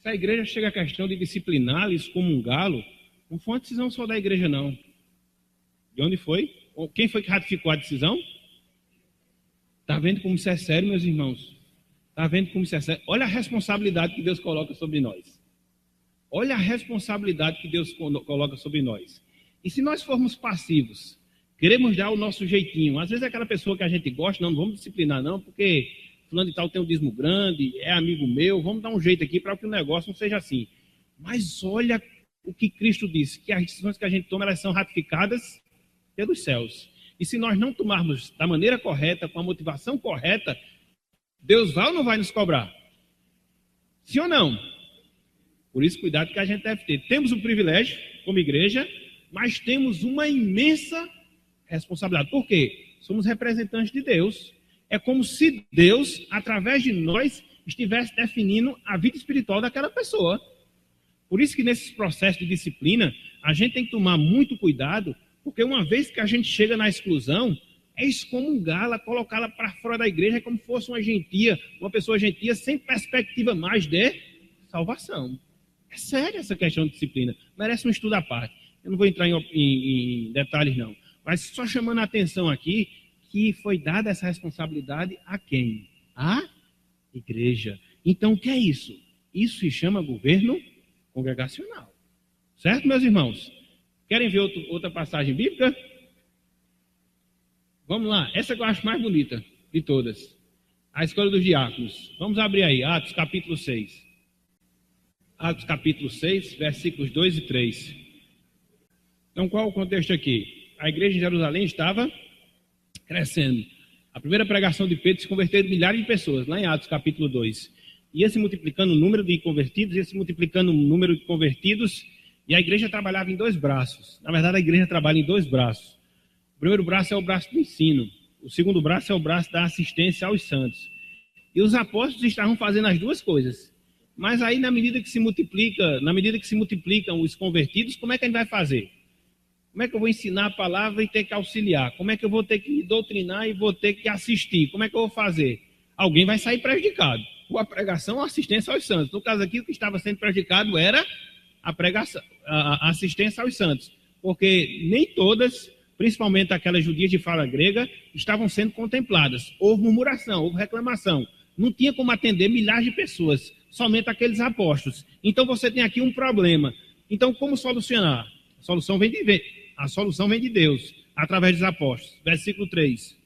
S1: Se a igreja chega à questão de discipliná-lo, excomungá-lo, não foi uma decisão só da igreja, não. De onde foi? Quem foi que ratificou a decisão? Está vendo como isso é sério, meus irmãos? Está vendo como isso é sério? Olha a responsabilidade que Deus coloca sobre nós. Olha a responsabilidade que Deus coloca sobre nós. E se nós formos passivos, queremos dar o nosso jeitinho, às vezes é aquela pessoa que a gente gosta, não vamos disciplinar não, porque fulano de tal tem um dízimo grande, é amigo meu, vamos dar um jeito aqui para que o negócio não seja assim. Mas olha o que Cristo disse, que as decisões que a gente toma, elas são ratificadas pelos céus. E se nós não tomarmos da maneira correta, com a motivação correta, Deus vai ou não vai nos cobrar? Sim ou não? Por isso, cuidado que a gente deve ter. Temos um privilégio como igreja, mas temos uma imensa responsabilidade. Por quê? Somos representantes de Deus. É como se Deus, através de nós, estivesse definindo a vida espiritual daquela pessoa. Por isso que nesses processos de disciplina, a gente tem que tomar muito cuidado, porque uma vez que a gente chega na exclusão, é excomungá-la, colocá-la para fora da igreja, como se fosse uma pessoa gentia, sem perspectiva mais de salvação. É séria essa questão de disciplina, merece um estudo à parte. Eu não vou entrar em detalhes não, mas só chamando a atenção aqui, que foi dada essa responsabilidade a quem? A igreja. Então, o que é isso? Isso se chama governo congregacional. Certo, meus irmãos? Querem ver outra passagem bíblica? Vamos lá. Essa que eu acho mais bonita de todas. A escolha dos diáconos. Vamos abrir aí. Atos capítulo 6. Atos capítulo 6, versículos 2 e 3. Então, qual é o contexto aqui? A igreja em Jerusalém estava crescendo. A primeira pregação de Pedro se converteu milhares de pessoas, lá em Atos capítulo 2. Ia se multiplicando o número de convertidos, ia se multiplicando o número de convertidos, e a igreja trabalhava em dois braços. Na verdade, a igreja trabalha em dois braços. O primeiro braço é o braço do ensino. O segundo braço é o braço da assistência aos santos. E os apóstolos estavam fazendo as duas coisas. Mas aí, na medida que se multiplicam os convertidos, como é que a gente vai fazer? Como é que eu vou ensinar a palavra e ter que auxiliar? Como é que eu vou ter que doutrinar e vou ter que assistir? Como é que eu vou fazer? alguém vai sair prejudicado. Ou a pregação ou a assistência aos santos. No caso aqui, o que estava sendo prejudicado era a pregação, a assistência aos santos. Porque nem todas, principalmente aquelas judias de fala grega, estavam sendo contempladas. Houve murmuração, houve reclamação. Não tinha como atender milhares de pessoas, somente aqueles apóstolos. Então você tem aqui um problema. Então como solucionar? A solução vem de Deus, através dos apóstolos. Versículo 3.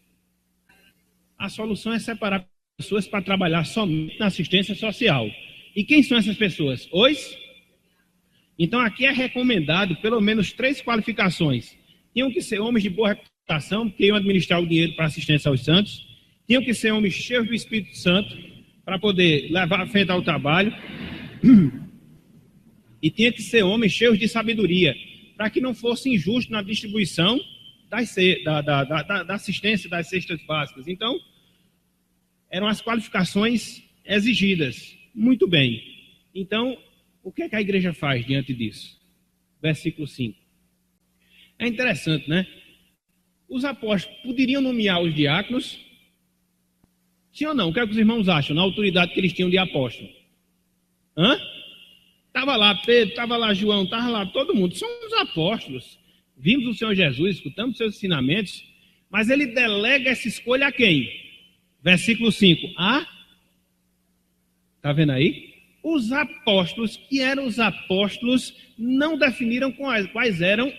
S1: A solução é separar pessoas para trabalhar somente na assistência social. E quem são essas pessoas? Então aqui é recomendado pelo menos 3 qualificações. Tinham que ser homens de boa reputação, que iam administrar o dinheiro para assistência aos santos. Tinham que ser homens cheios do Espírito Santo, para poder levar à frente ao trabalho. E tinha que ser homens cheios de sabedoria, para que não fosse injusto na distribuição da assistência das cestas básicas. Então, eram as qualificações exigidas. Muito bem. Então, o que é que a igreja faz diante disso? Versículo 5. É interessante, né? Os apóstolos poderiam nomear os diáconos? Sim ou não? O que é que os irmãos acham na autoridade que eles tinham de apóstolo? Estava lá Pedro, estava lá João, estava lá todo mundo. São os apóstolos. Vimos o Senhor Jesus, escutamos seus ensinamentos, mas ele delega essa escolha a quem? Versículo 5. Está vendo aí? Os apóstolos, que eram os apóstolos, não definiram quais eram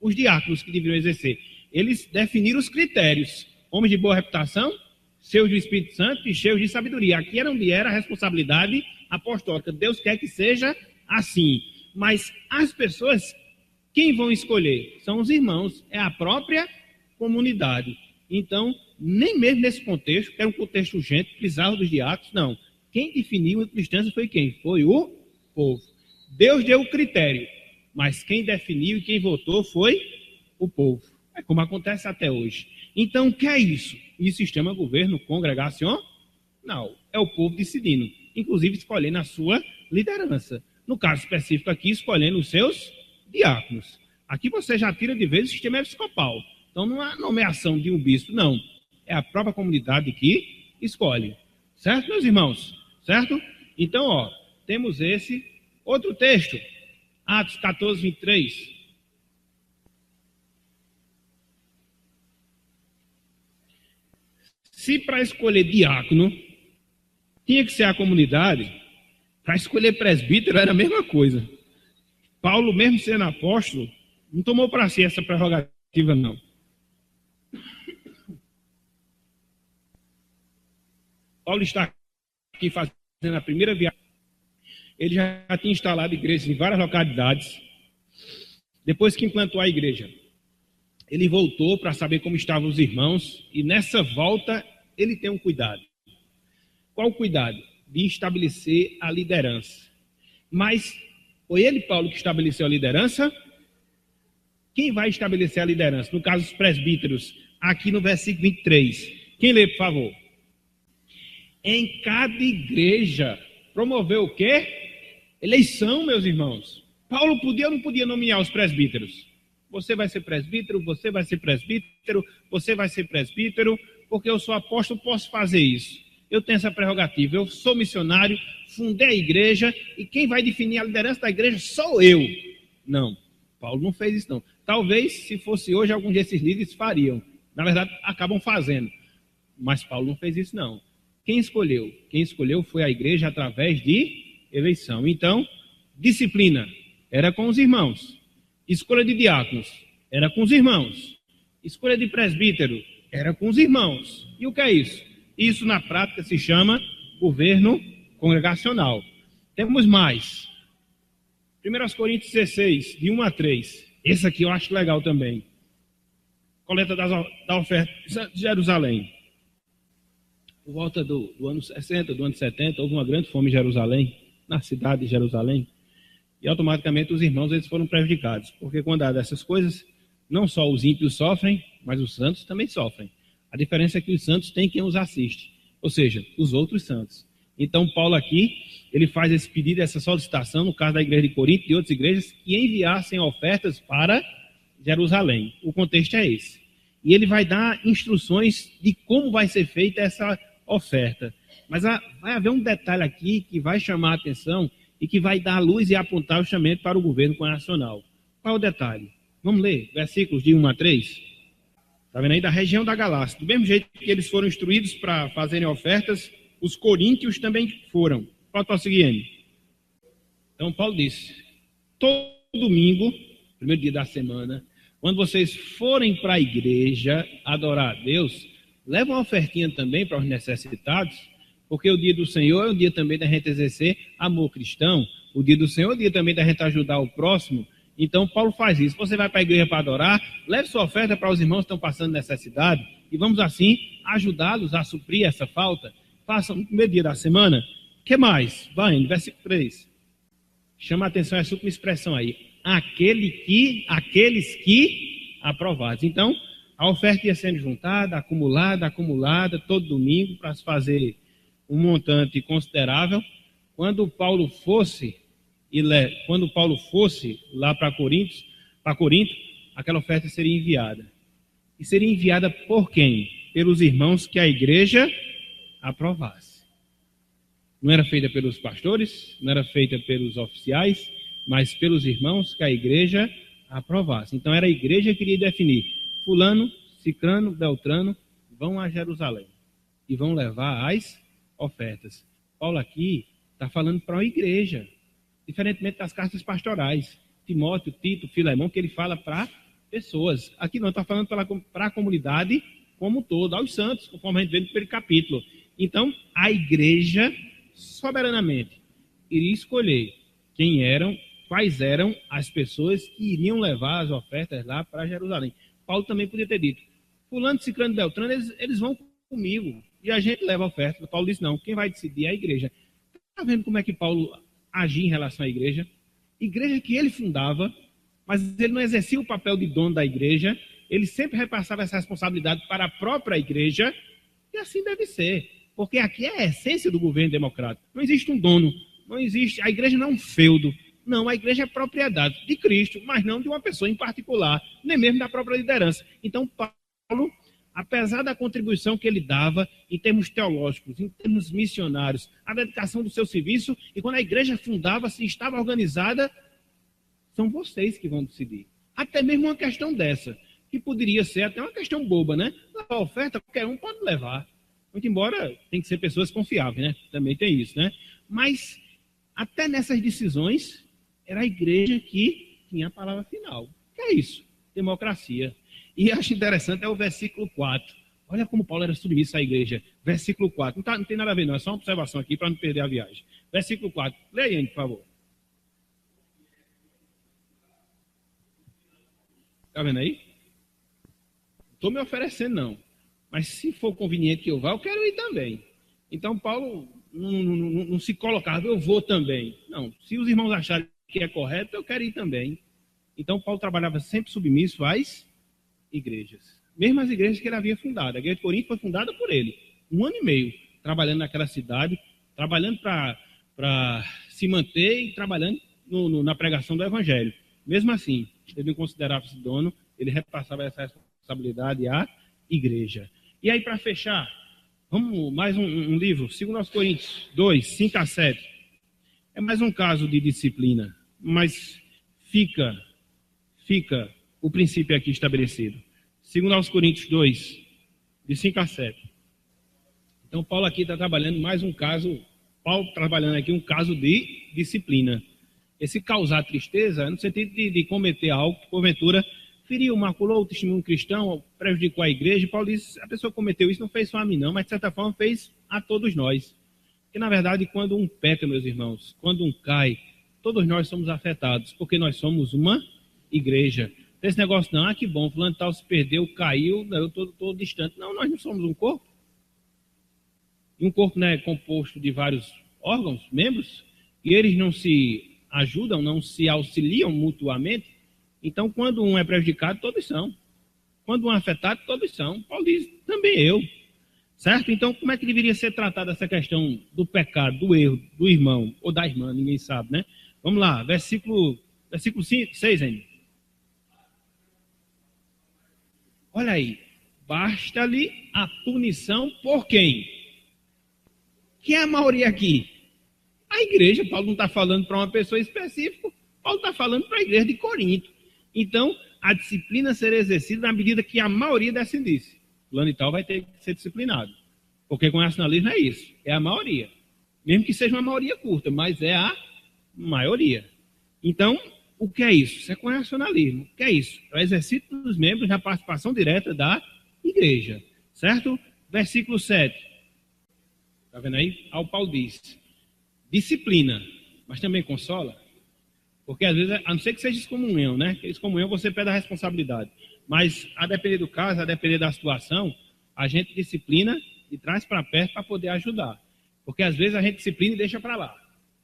S1: os diáconos que deveriam exercer. Eles definiram os critérios. Homens de boa reputação, cheios do Espírito Santo e cheios de sabedoria. Aqui era onde era a responsabilidade apostólica. Deus quer que seja assim. Mas as pessoas, quem vão escolher? São os irmãos, é a própria comunidade. Então, nem mesmo nesse contexto, que era um contexto urgente, precisava dos diáconos, não. Quem definiu a distância foi quem? Foi o povo. Deus deu o critério, mas quem definiu e quem votou foi o povo. É como acontece até hoje. Então, o que é isso? Isso se chama governo congregacional? Não, é o povo decidindo, inclusive escolhendo a sua liderança. No caso específico aqui, escolhendo os seus diáconos. Aqui você já tira de vez o sistema episcopal. Então, não há nomeação de um bispo, não. É a própria comunidade que escolhe. Certo, meus irmãos? Certo? Então, temos esse outro texto. Atos 14, 23. Se para escolher diácono tinha que ser a comunidade, para escolher presbítero era a mesma coisa. Paulo, mesmo sendo apóstolo, não tomou para si essa prerrogativa, não. Paulo está aqui fazendo a primeira viagem. Ele já tinha instalado igrejas em várias localidades. Depois que implantou a igreja, ele voltou para saber como estavam os irmãos. E nessa volta, ele tem um cuidado. Qual o cuidado? De estabelecer a liderança. Mas foi ele, Paulo, que estabeleceu a liderança? Quem vai estabelecer a liderança? No caso, os presbíteros, aqui no versículo 23. Quem lê, por favor? Em cada igreja, promoveu o quê? Eleição, meus irmãos. Paulo podia ou não podia nomear os presbíteros? Você vai ser presbítero, você vai ser presbítero, você vai ser presbítero, porque eu sou apóstolo, posso fazer isso. Eu tenho essa prerrogativa, eu sou missionário, fundei a igreja, e quem vai definir a liderança da igreja sou eu. Não, Paulo não fez isso não. Talvez, se fosse hoje, alguns desses líderes fariam. Na verdade, acabam fazendo. Mas Paulo não fez isso não. Quem escolheu? Quem escolheu foi a igreja através de eleição. Então, disciplina era com os irmãos. Escolha de diáconos era com os irmãos. Escolha de presbítero era com os irmãos. E o que é isso? Isso na prática se chama governo congregacional. Temos mais. 1 Coríntios 16, de 1 a 3. Esse aqui eu acho legal também. Coleta da oferta de Jerusalém. Por volta do ano 60, do ano 70, houve uma grande fome em Jerusalém, na cidade de Jerusalém, e automaticamente os irmãos eles foram prejudicados, porque quando há dessas coisas, não só os ímpios sofrem, mas os santos também sofrem. A diferença é que os santos têm quem os assiste, ou seja, os outros santos. Então Paulo aqui, ele faz esse pedido, essa solicitação, no caso da igreja de Corinto e de outras igrejas, que enviassem ofertas para Jerusalém. O contexto é esse. E ele vai dar instruções de como vai ser feita essa oferta. Mas vai haver um detalhe aqui que vai chamar a atenção e que vai dar luz e apontar o chamamento para o governo nacional. Qual é o detalhe? Vamos ler versículos de 1 a 3. Está vendo aí? Da região da Galácia. Do mesmo jeito que eles foram instruídos para fazerem ofertas, os coríntios também foram. Pode prosseguir, Anny. Então, Paulo disse, todo domingo, primeiro dia da semana, quando vocês forem para a igreja adorar a Deus, leva uma ofertinha também para os necessitados, porque o dia do Senhor é o dia também da gente exercer amor cristão, o dia do Senhor é o dia também da gente ajudar o próximo. Então, Paulo faz isso. Você vai para a igreja para adorar, leve sua oferta para os irmãos que estão passando necessidade, e vamos assim ajudá-los a suprir essa falta. Façam no primeiro dia da semana. O que mais? Vai, no versículo 3. Chama a atenção essa última expressão aí. Aqueles que aprovados. Então, a oferta ia sendo juntada, acumulada, todo domingo, para se fazer um montante considerável. Quando Paulo fosse lá para Corinto, aquela oferta seria enviada. E seria enviada por quem? Pelos irmãos que a igreja aprovasse. Não era feita pelos pastores, não era feita pelos oficiais, mas pelos irmãos que a igreja aprovasse. Então era a igreja que iria definir: fulano, cicrano, beltrano vão a Jerusalém e vão levar as ofertas. Paulo aqui está falando para a igreja, diferentemente das cartas pastorais, Timóteo, Tito, Filemão, que ele fala para pessoas. Aqui não, está falando para a comunidade como um todo, aos santos, conforme a gente vê no primeiro capítulo. Então, a igreja, soberanamente, iria escolher quais eram as pessoas que iriam levar as ofertas lá para Jerusalém. Paulo também podia ter dito, fulano, ciclano, beltrano, eles vão comigo, e a gente leva a oferta. Paulo disse, não, quem vai decidir é a igreja. Está vendo como é que Paulo agia em relação à igreja? Igreja que ele fundava, mas ele não exercia o papel de dono da igreja, ele sempre repassava essa responsabilidade para a própria igreja, e assim deve ser, porque aqui é a essência do governo democrático. Não existe um dono, não existe, a igreja não é um feudo, não, a igreja é propriedade de Cristo, mas não de uma pessoa em particular, nem mesmo da própria liderança. Então, Paulo, apesar da contribuição que ele dava em termos teológicos, em termos missionários, a dedicação do seu serviço, e quando a igreja fundava-se, estava organizada, são vocês que vão decidir. Até mesmo uma questão dessa, que poderia ser até uma questão boba, né? A oferta, qualquer um pode levar. Muito embora tem que ser pessoas confiáveis, né? Também tem isso, né? Mas até nessas decisões, era a igreja que tinha a palavra final. Que é isso? Democracia. E acho interessante é o versículo 4. Olha como Paulo era submisso à igreja. Versículo 4. Não tem nada a ver, não. É só uma observação aqui para não perder a viagem. Versículo 4. Leia aí, por favor. Está vendo aí? Estou me oferecendo, não. Mas se for conveniente que eu vá, eu quero ir também. Então, Paulo não se colocava, eu vou também. Não. Se os irmãos acharem que é correto, eu quero ir também. Então, Paulo trabalhava sempre submisso às igrejas. Mesmo as igrejas que ele havia fundado. A igreja de Corinto foi fundada por ele. 1 ano e meio, trabalhando naquela cidade, trabalhando para se manter e trabalhando na pregação do evangelho. Mesmo assim, ele não considerava-se dono, ele repassava essa responsabilidade à igreja. E aí, para fechar, vamos mais um livro, 2 Coríntios 2, 5 a 7. É mais um caso de disciplina, mas fica o princípio aqui estabelecido. 2 Coríntios 2, de 5 a 7. Então, Paulo aqui está trabalhando mais um caso, Paulo trabalhando aqui um caso de disciplina. Esse causar tristeza, no sentido de cometer algo que, porventura, feriu, maculou o testemunho cristão, prejudicou a igreja. Paulo diz, a pessoa que cometeu isso não fez só a mim não, mas de certa forma fez a todos nós. Porque, na verdade, quando um peca, meus irmãos, quando um cai, todos nós somos afetados, porque nós somos uma igreja. Esse negócio não, que bom, fulano tal se perdeu, caiu, eu estou distante. Não, nós não somos um corpo. E um corpo não é composto de vários órgãos, membros, e eles não se ajudam, não se auxiliam mutuamente. Então, quando um é prejudicado, todos são. Quando um é afetado, todos são. Paulo diz, também eu. Certo? Então, como é que deveria ser tratada essa questão do pecado, do erro, do irmão ou da irmã? Ninguém sabe, né? Vamos lá, versículo 6 ainda. Olha aí. Basta-lhe a punição por quem? Quem é a maioria aqui? A igreja. Paulo não está falando para uma pessoa específica, Paulo está falando para a igreja de Corinto. Então, a disciplina será exercida na medida que a maioria decidisse. Fulano e tal vai ter que ser disciplinado. Porque com o nacionalismo é isso, é a maioria. Mesmo que seja uma maioria curta, mas é a maioria. Então, o que é isso? Isso é constitucionalismo. O que é isso? É o exercício dos membros na participação direta da igreja. Certo? Versículo 7. Está vendo aí? Ao Paulo diz: disciplina, mas também consola. Porque às vezes, a não ser que seja excomunhão, né? Que excomunhão você pede a responsabilidade. Mas a depender do caso, a depender da situação, a gente disciplina e traz para perto para poder ajudar. Porque às vezes a gente disciplina e deixa para lá.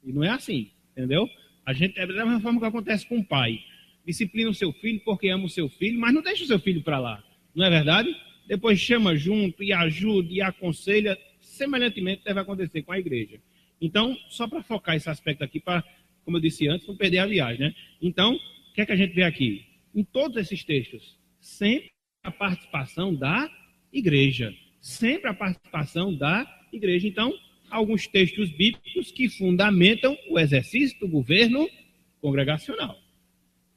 S1: E não é assim, entendeu? A gente é da mesma forma que acontece com o pai. Disciplina o seu filho porque ama o seu filho, mas não deixa o seu filho para lá. Não é verdade? Depois chama junto e ajuda e aconselha. Semelhantemente deve acontecer com a igreja. Então, só para focar esse aspecto aqui, para, como eu disse antes, não perder a viagem, né? Então, o que é que a gente vê aqui? Em todos esses textos, sempre a participação da igreja. Sempre a participação da igreja. Então, alguns textos bíblicos que fundamentam o exercício do governo congregacional.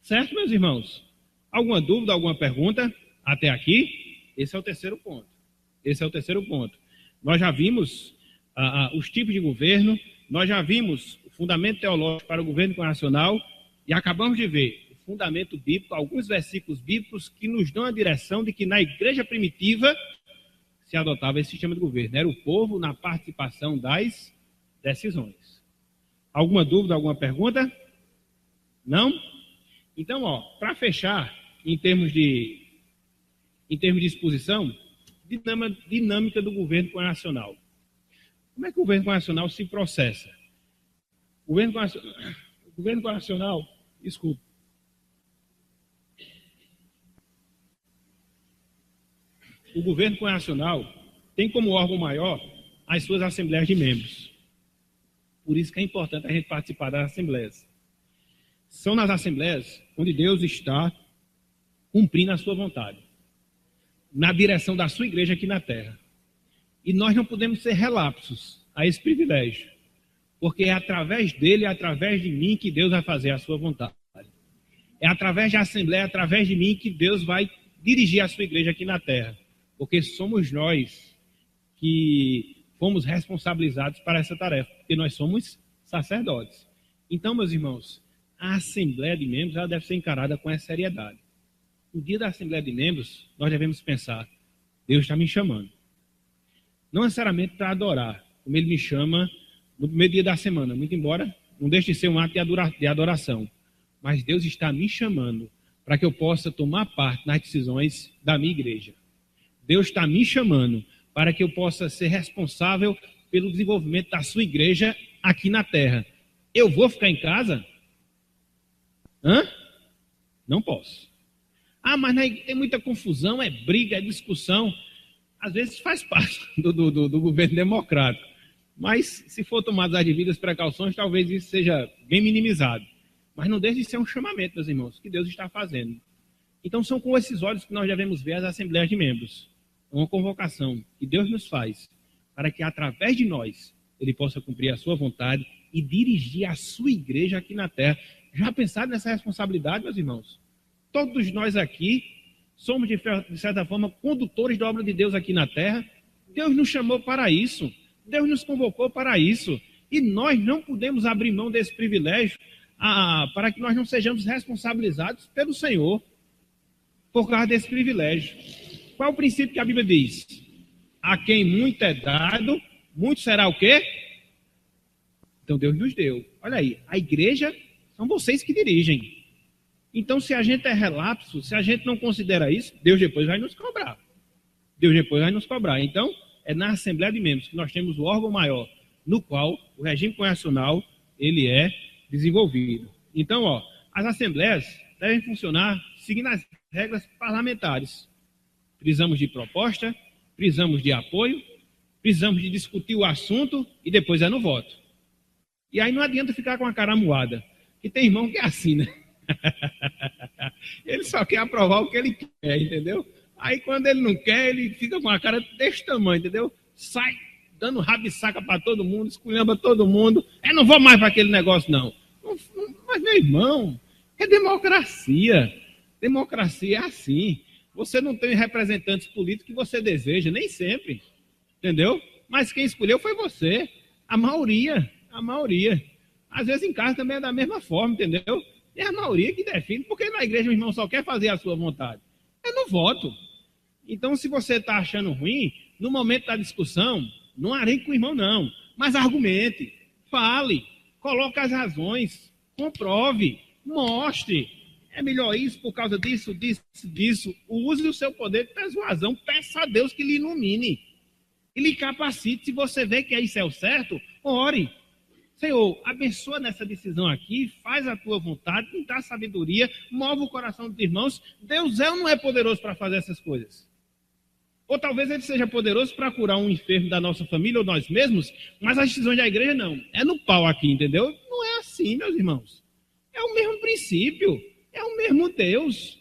S1: Certo, meus irmãos? Alguma dúvida, alguma pergunta até aqui? Esse é o terceiro ponto. Esse é o terceiro ponto. Nós já vimos os tipos de governo, nós já vimos o fundamento teológico para o governo congregacional e acabamos de ver o fundamento bíblico, alguns versículos bíblicos que nos dão a direção de que na igreja primitiva se adotava esse sistema de governo. Era o povo na participação das decisões. Alguma dúvida, alguma pergunta? Não? Então, para fechar, em termos de exposição, dinâmica do governo congregacional. Como é que o governo congregacional se processa? O governo congregacional, desculpa. O governo congregacional tem como órgão maior as suas assembleias de membros. Por isso que é importante a gente participar das assembleias. São nas assembleias onde Deus está cumprindo a sua vontade, na direção da sua igreja aqui na terra. E nós não podemos ser relapsos a esse privilégio, porque é através dele, é através de mim que Deus vai fazer a sua vontade. É através da assembleia, é através de mim que Deus vai dirigir a sua igreja aqui na terra, porque somos nós que fomos responsabilizados para essa tarefa, porque nós somos sacerdotes. Então, meus irmãos, a assembleia de membros ela deve ser encarada com essa seriedade. No dia da assembleia de membros, nós devemos pensar: Deus está me chamando. Não necessariamente para adorar, como Ele me chama no primeiro dia da semana, muito embora não deixe de ser um ato de adoração. Mas Deus está me chamando para que eu possa tomar parte nas decisões da minha igreja. Deus está me chamando para que eu possa ser responsável pelo desenvolvimento da sua igreja aqui na terra. Eu vou ficar em casa? Não posso. Mas tem muita confusão, é briga, é discussão. Às vezes faz parte do governo democrático. Mas se for tomadas as devidas precauções, talvez isso seja bem minimizado. Mas não deixe de ser um chamamento, meus irmãos, que Deus está fazendo. Então são com esses olhos que nós devemos ver as assembleias de membros. É uma convocação que Deus nos faz para que através de nós Ele possa cumprir a sua vontade e dirigir a sua igreja aqui na terra. Já pensaram nessa responsabilidade, meus irmãos? Todos nós aqui somos, de certa forma, condutores da obra de Deus aqui na terra. Deus nos chamou para isso. Deus nos convocou para isso. E nós não podemos abrir mão desse privilégio para que nós não sejamos responsabilizados pelo Senhor por causa desse privilégio. Qual é o princípio que a Bíblia diz? A quem muito é dado, muito será o quê? Então Deus nos deu. Olha aí, a igreja são vocês que dirigem. Então, se a gente é relapso, se a gente não considera isso, Deus depois vai nos cobrar. Deus depois vai nos cobrar. Então, é na Assembleia de Membros que nós temos o órgão maior, no qual o regime congregacional ele é desenvolvido. Então, as assembleias devem funcionar seguindo as regras parlamentares. Precisamos de proposta, precisamos de apoio, precisamos de discutir o assunto e depois é no voto. E aí não adianta ficar com a cara amuada, que tem irmão que é assim, né? Ele só quer aprovar o que ele quer, entendeu? Aí quando ele não quer, ele fica com a cara desse tamanho, entendeu? Sai dando rabisaca para todo mundo, esculhamba todo mundo. Eu não vou mais para aquele negócio, não. Mas, meu irmão, é democracia. Democracia é assim. Você não tem representantes políticos que você deseja, nem sempre. Entendeu? Mas quem escolheu foi você. A maioria. Às vezes em casa também é da mesma forma, entendeu? É a maioria que define, porque na igreja o irmão só quer fazer a sua vontade. É no voto. Então, se você está achando ruim, no momento da discussão, não arengue com o irmão, não. Mas argumente, fale, coloque as razões, comprove, mostre. É melhor isso por causa disso. Use o seu poder de persuasão. Peça a Deus que lhe ilumine. E lhe capacite. Se você vê que isso é o certo, ore. Senhor, abençoa nessa decisão aqui, faz a tua vontade, me dá sabedoria, move o coração dos irmãos. Deus é ou não é poderoso para fazer essas coisas? Ou talvez ele seja poderoso para curar um enfermo da nossa família ou nós mesmos, mas as decisões da igreja não. É no pau aqui, entendeu? Não é assim, meus irmãos. É o mesmo princípio, é o mesmo Deus.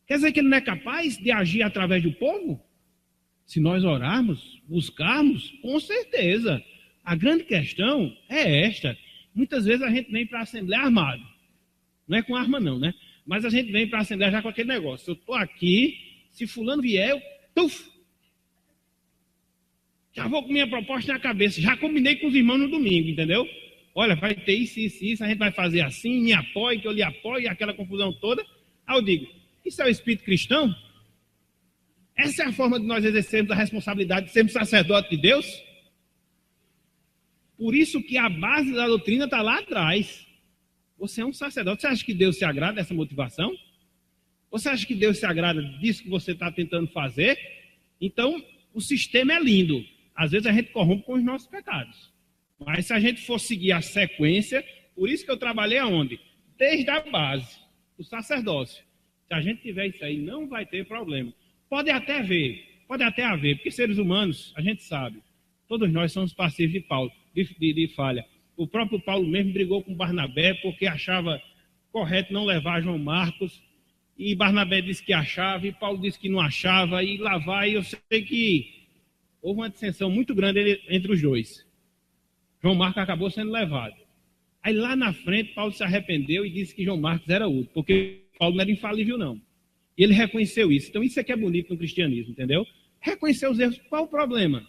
S1: Quer dizer que ele não é capaz de agir através do povo? Se nós orarmos, buscarmos, com certeza. A grande questão é esta. Muitas vezes a gente vem para a Assembleia armado. Não é com arma não, né? Mas a gente vem para a Assembleia já com aquele negócio. Eu estou aqui, se fulano vier, eu já vou com minha proposta na cabeça. Já combinei com os irmãos no domingo, entendeu? Olha, vai ter isso, a gente vai fazer assim, me apoie, que eu lhe apoie, aquela confusão toda. Aí eu digo, isso é o espírito cristão? Essa é a forma de nós exercermos a responsabilidade de sermos sacerdote de Deus? Por isso que a base da doutrina está lá atrás. Você é um sacerdote. Você acha que Deus se agrada dessa motivação? Você acha que Deus se agrada disso que você está tentando fazer? Então, o sistema é lindo. Às vezes a gente corrompe com os nossos pecados. Mas se a gente for seguir a sequência, por isso que eu trabalhei aonde? Desde a base, o sacerdócio. Se a gente tiver isso aí, não vai ter problema. Pode até haver, porque seres humanos, a gente sabe, todos nós somos passivos de falha. O próprio Paulo mesmo brigou com Barnabé porque achava correto não levar João Marcos, e Barnabé disse que achava, e Paulo disse que não achava, e lá vai, eu sei que houve uma dissensão muito grande entre os dois. João Marcos acabou sendo levado. Aí lá na frente, Paulo se arrependeu e disse que João Marcos era útil, porque Paulo não era infalível, não. E ele reconheceu isso. Então isso é que é bonito no cristianismo, entendeu? Reconhecer os erros. Qual o problema?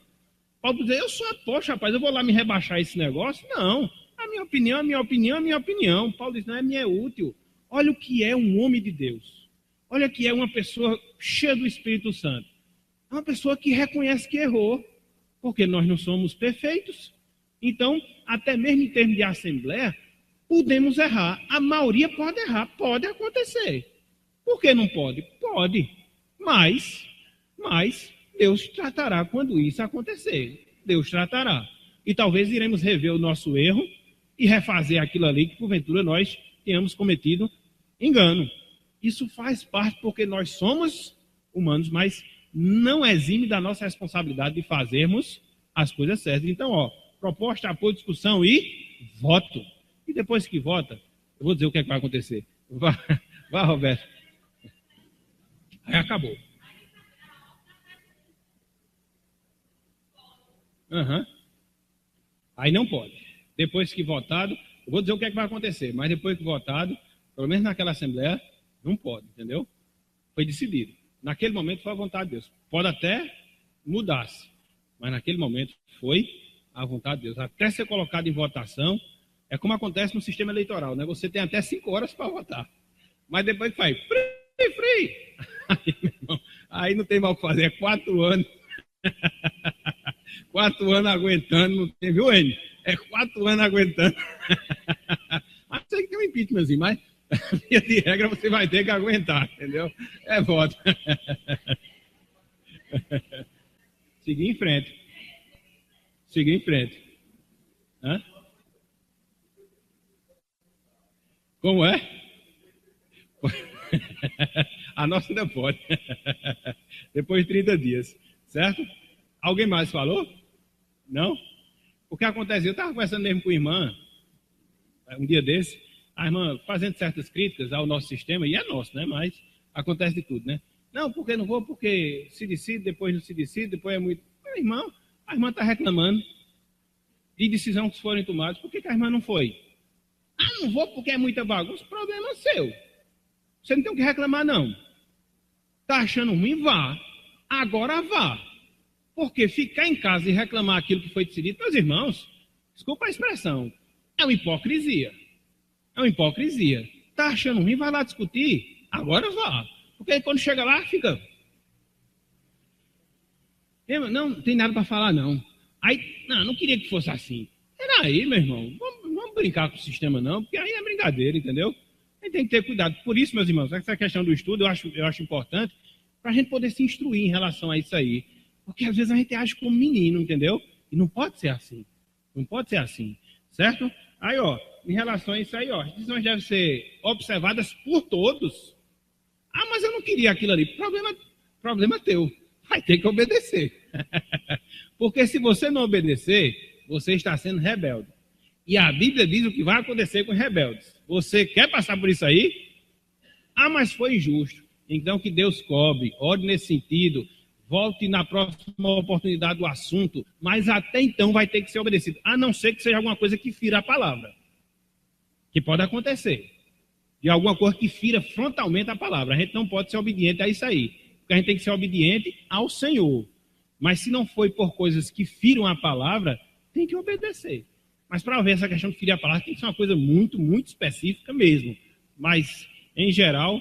S1: Paulo diz, eu sou apóstolo, rapaz, eu vou lá me rebaixar esse negócio? Não. A minha opinião. Paulo diz, não, é útil. Olha o que é um homem de Deus. Olha o que é uma pessoa cheia do Espírito Santo. É uma pessoa que reconhece que errou, porque nós não somos perfeitos. Então, até mesmo em termos de assembleia, podemos errar. A maioria pode errar, pode acontecer. Por que não pode? Pode. Mas Deus tratará quando isso acontecer. Deus tratará. E talvez iremos rever o nosso erro e refazer aquilo ali que porventura nós tenhamos cometido engano. Isso faz parte porque nós somos humanos, mas não exime da nossa responsabilidade de fazermos as coisas certas. Então, proposta, apoio, discussão e voto. E depois que vota, eu vou dizer o que é que vai acontecer. Vá, Roberto. Aí acabou. Aí não pode. Depois que votado, eu vou dizer o que é que vai acontecer, mas depois que votado, pelo menos naquela assembleia, não pode, entendeu? Foi decidido. Naquele momento foi a vontade de Deus. Pode até mudar-se, mas naquele momento foi a vontade de Deus. Até ser colocado em votação, é como acontece no sistema eleitoral, né? Você tem até 5 horas para votar, mas depois que faz free. Aí não tem mal o que fazer, é 4 anos. 4 anos aguentando, não tem, viu, Enio? É 4 anos aguentando. Mas sei que tem um impeachmentzinho, mas via de regra você vai ter que aguentar, entendeu? É voto. Seguir em frente. Hã? Como é? A nossa ainda pode. Depois de 30 dias, certo? Alguém mais falou? Não? O que acontece? Eu estava conversando mesmo com a irmã, um dia desse, a irmã fazendo certas críticas ao nosso sistema, e é nosso, né? Mas acontece de tudo, né? Não, porque não vou, porque se decide, depois não se decide, depois é muito... Irmão, A irmã está reclamando de decisão que foram tomadas. Por que a irmã não foi? Ah, não vou porque é muita bagunça. O problema é seu. Você não tem o que reclamar, não. Está achando ruim? Vá. Agora vá. Porque ficar em casa e reclamar aquilo que foi decidido, meus irmãos, desculpa a expressão, é uma hipocrisia. É uma hipocrisia. Está achando ruim? Vai lá discutir. Agora vá. Porque aí quando chega lá, fica... Não tem nada para falar, não. Aí, não queria que fosse assim. Peraí, meu irmão, vamos brincar com o sistema, não, porque aí é brincadeira, entendeu? A gente tem que ter cuidado. Por isso, meus irmãos, essa questão do estudo eu acho importante para a gente poder se instruir em relação a isso aí. Porque às vezes a gente age como menino, entendeu? E não pode ser assim. Não pode ser assim, certo? Aí, ó, em relação a isso aí, ó, as decisões devem ser observadas por todos. Ah, mas eu não queria aquilo ali. Problema teu. Vai ter que obedecer. Porque se você não obedecer, você está sendo rebelde. E a Bíblia diz o que vai acontecer com os rebeldes. Você quer passar por isso aí? Ah, mas foi injusto. Então que Deus cobre, ore nesse sentido, volte na próxima oportunidade do assunto, mas até então vai ter que ser obedecido. A não ser que seja alguma coisa que fira a palavra. Que pode acontecer. De alguma coisa que fira frontalmente a palavra. A gente não pode ser obediente a isso aí. Porque a gente tem que ser obediente ao Senhor. Mas se não foi por coisas que firam a palavra, tem que obedecer. Mas para ver essa questão de ferir a palavra, tem que ser uma coisa muito, muito específica mesmo. Mas, em geral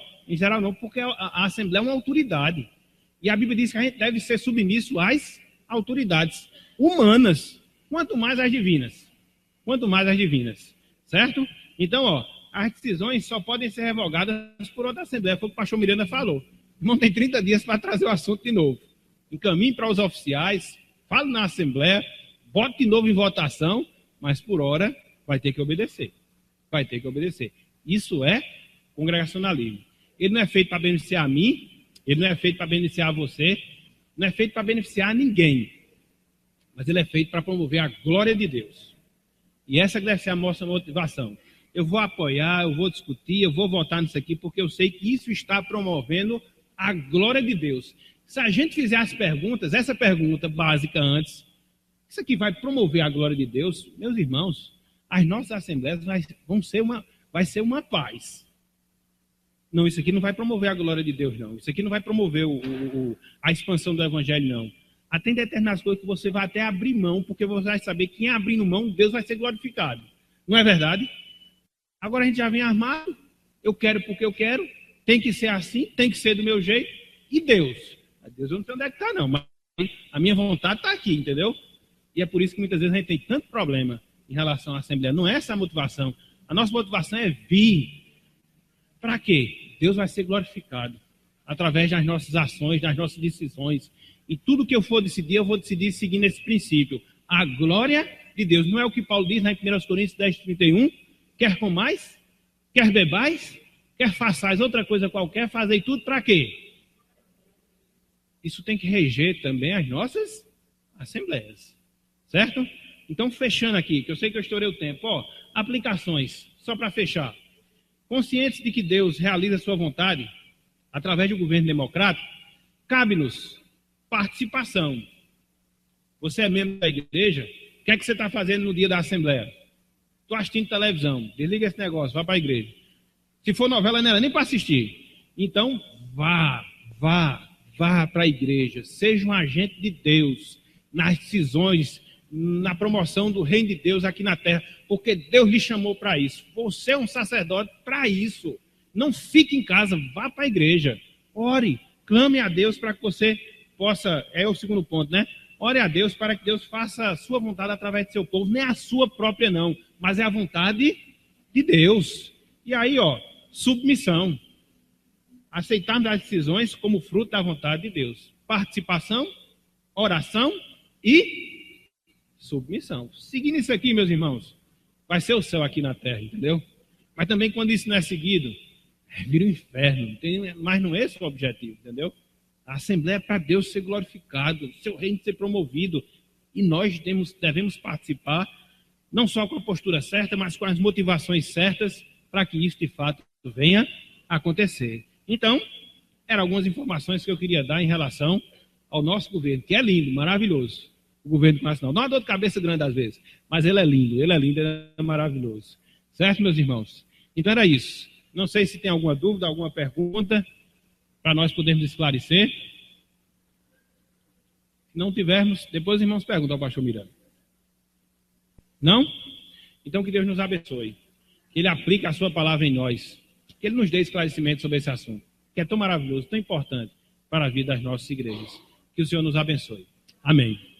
S1: não, porque a Assembleia é uma autoridade. E a Bíblia diz que a gente deve ser submisso às autoridades humanas, quanto mais às divinas. Quanto mais às divinas. Certo? Então, ó, as decisões só podem ser revogadas por outra Assembleia. Foi o que o pastor Miranda falou. Não tem 30 dias para trazer o assunto de novo. Encaminhe para os oficiais, fale na Assembleia, bote de novo em votação, mas por hora vai ter que obedecer. Vai ter que obedecer. Isso é congregacionalismo. Ele não é feito para beneficiar a mim, ele não é feito para beneficiar você, não é feito para beneficiar ninguém. Mas ele é feito para promover a glória de Deus. E essa deve ser a nossa motivação. Eu vou apoiar, eu vou discutir, eu vou votar nisso aqui, porque eu sei que isso está promovendo a glória de Deus. Se a gente fizer as perguntas, essa pergunta básica antes, isso aqui vai promover a glória de Deus, meus irmãos, as nossas assembleias vai ser uma paz. Não, isso aqui não vai promover a glória de Deus, não. Isso aqui não vai promover a expansão do evangelho, não. Tem determinadas coisas que você vai até abrir mão, porque você vai saber que em abrindo mão, Deus vai ser glorificado. Não é verdade? Agora a gente já vem armado, eu quero porque eu quero, tem que ser assim, tem que ser do meu jeito, e Deus? Deus eu não sei onde é que está, não, mas a minha vontade está aqui, entendeu? E é por isso que muitas vezes a gente tem tanto problema em relação à Assembleia. Não é essa a motivação. A nossa motivação é vir. Para quê? Deus vai ser glorificado através das nossas ações, das nossas decisões. E tudo que eu for decidir, eu vou decidir seguindo esse princípio. A glória de Deus. Não é o que Paulo diz na 1 Coríntios 10:31? Quer comais, quer bebais, quer façais outra coisa qualquer, fazei tudo para quê? Isso tem que reger também as nossas assembleias. Certo? Então, fechando aqui, que eu sei que eu estourei o tempo. Ó, aplicações, só para fechar. Conscientes de que Deus realiza a sua vontade através do governo democrático, cabe-nos participação. Você é membro da igreja, o que é que você está fazendo no dia da Assembleia? Estou assistindo televisão, desliga esse negócio, vá para a igreja. Se for novela, não era nem para assistir. Então, vá para a igreja, seja um agente de Deus nas decisões, na promoção do reino de Deus aqui na terra, porque Deus lhe chamou para isso. Você é um sacerdote para isso. Não fique em casa, vá para a igreja. Ore, clame a Deus para que você possa, é o segundo ponto, né? Ore a Deus para que Deus faça a sua vontade através do seu povo, não é a sua própria não, mas é a vontade de Deus. E aí, ó, submissão. Aceitarmos as decisões como fruto da vontade de Deus. Participação, oração e submissão. Seguindo isso aqui, meus irmãos, vai ser o céu aqui na terra, entendeu? Mas também quando isso não é seguido, vira um inferno. Mas não é esse o objetivo, entendeu? A Assembleia é para Deus ser glorificado, seu reino ser promovido. E nós devemos participar, não só com a postura certa, mas com as motivações certas, para que isso de fato venha a acontecer. Então, eram algumas informações que eu queria dar em relação ao nosso governo, que é lindo, maravilhoso. o governo nacional. Não é uma dor de cabeça grande às vezes, mas ele é lindo, ele é maravilhoso. Certo, meus irmãos? Então era isso. Não sei se tem alguma dúvida, alguma pergunta, para nós podermos esclarecer. Se não tivermos, depois os irmãos perguntam ao pastor Miranda. Não? Então que Deus nos abençoe. Que Ele aplique a sua palavra em nós. Que Ele nos dê esclarecimento sobre esse assunto, que é tão maravilhoso, tão importante para a vida das nossas igrejas. Que o Senhor nos abençoe. Amém.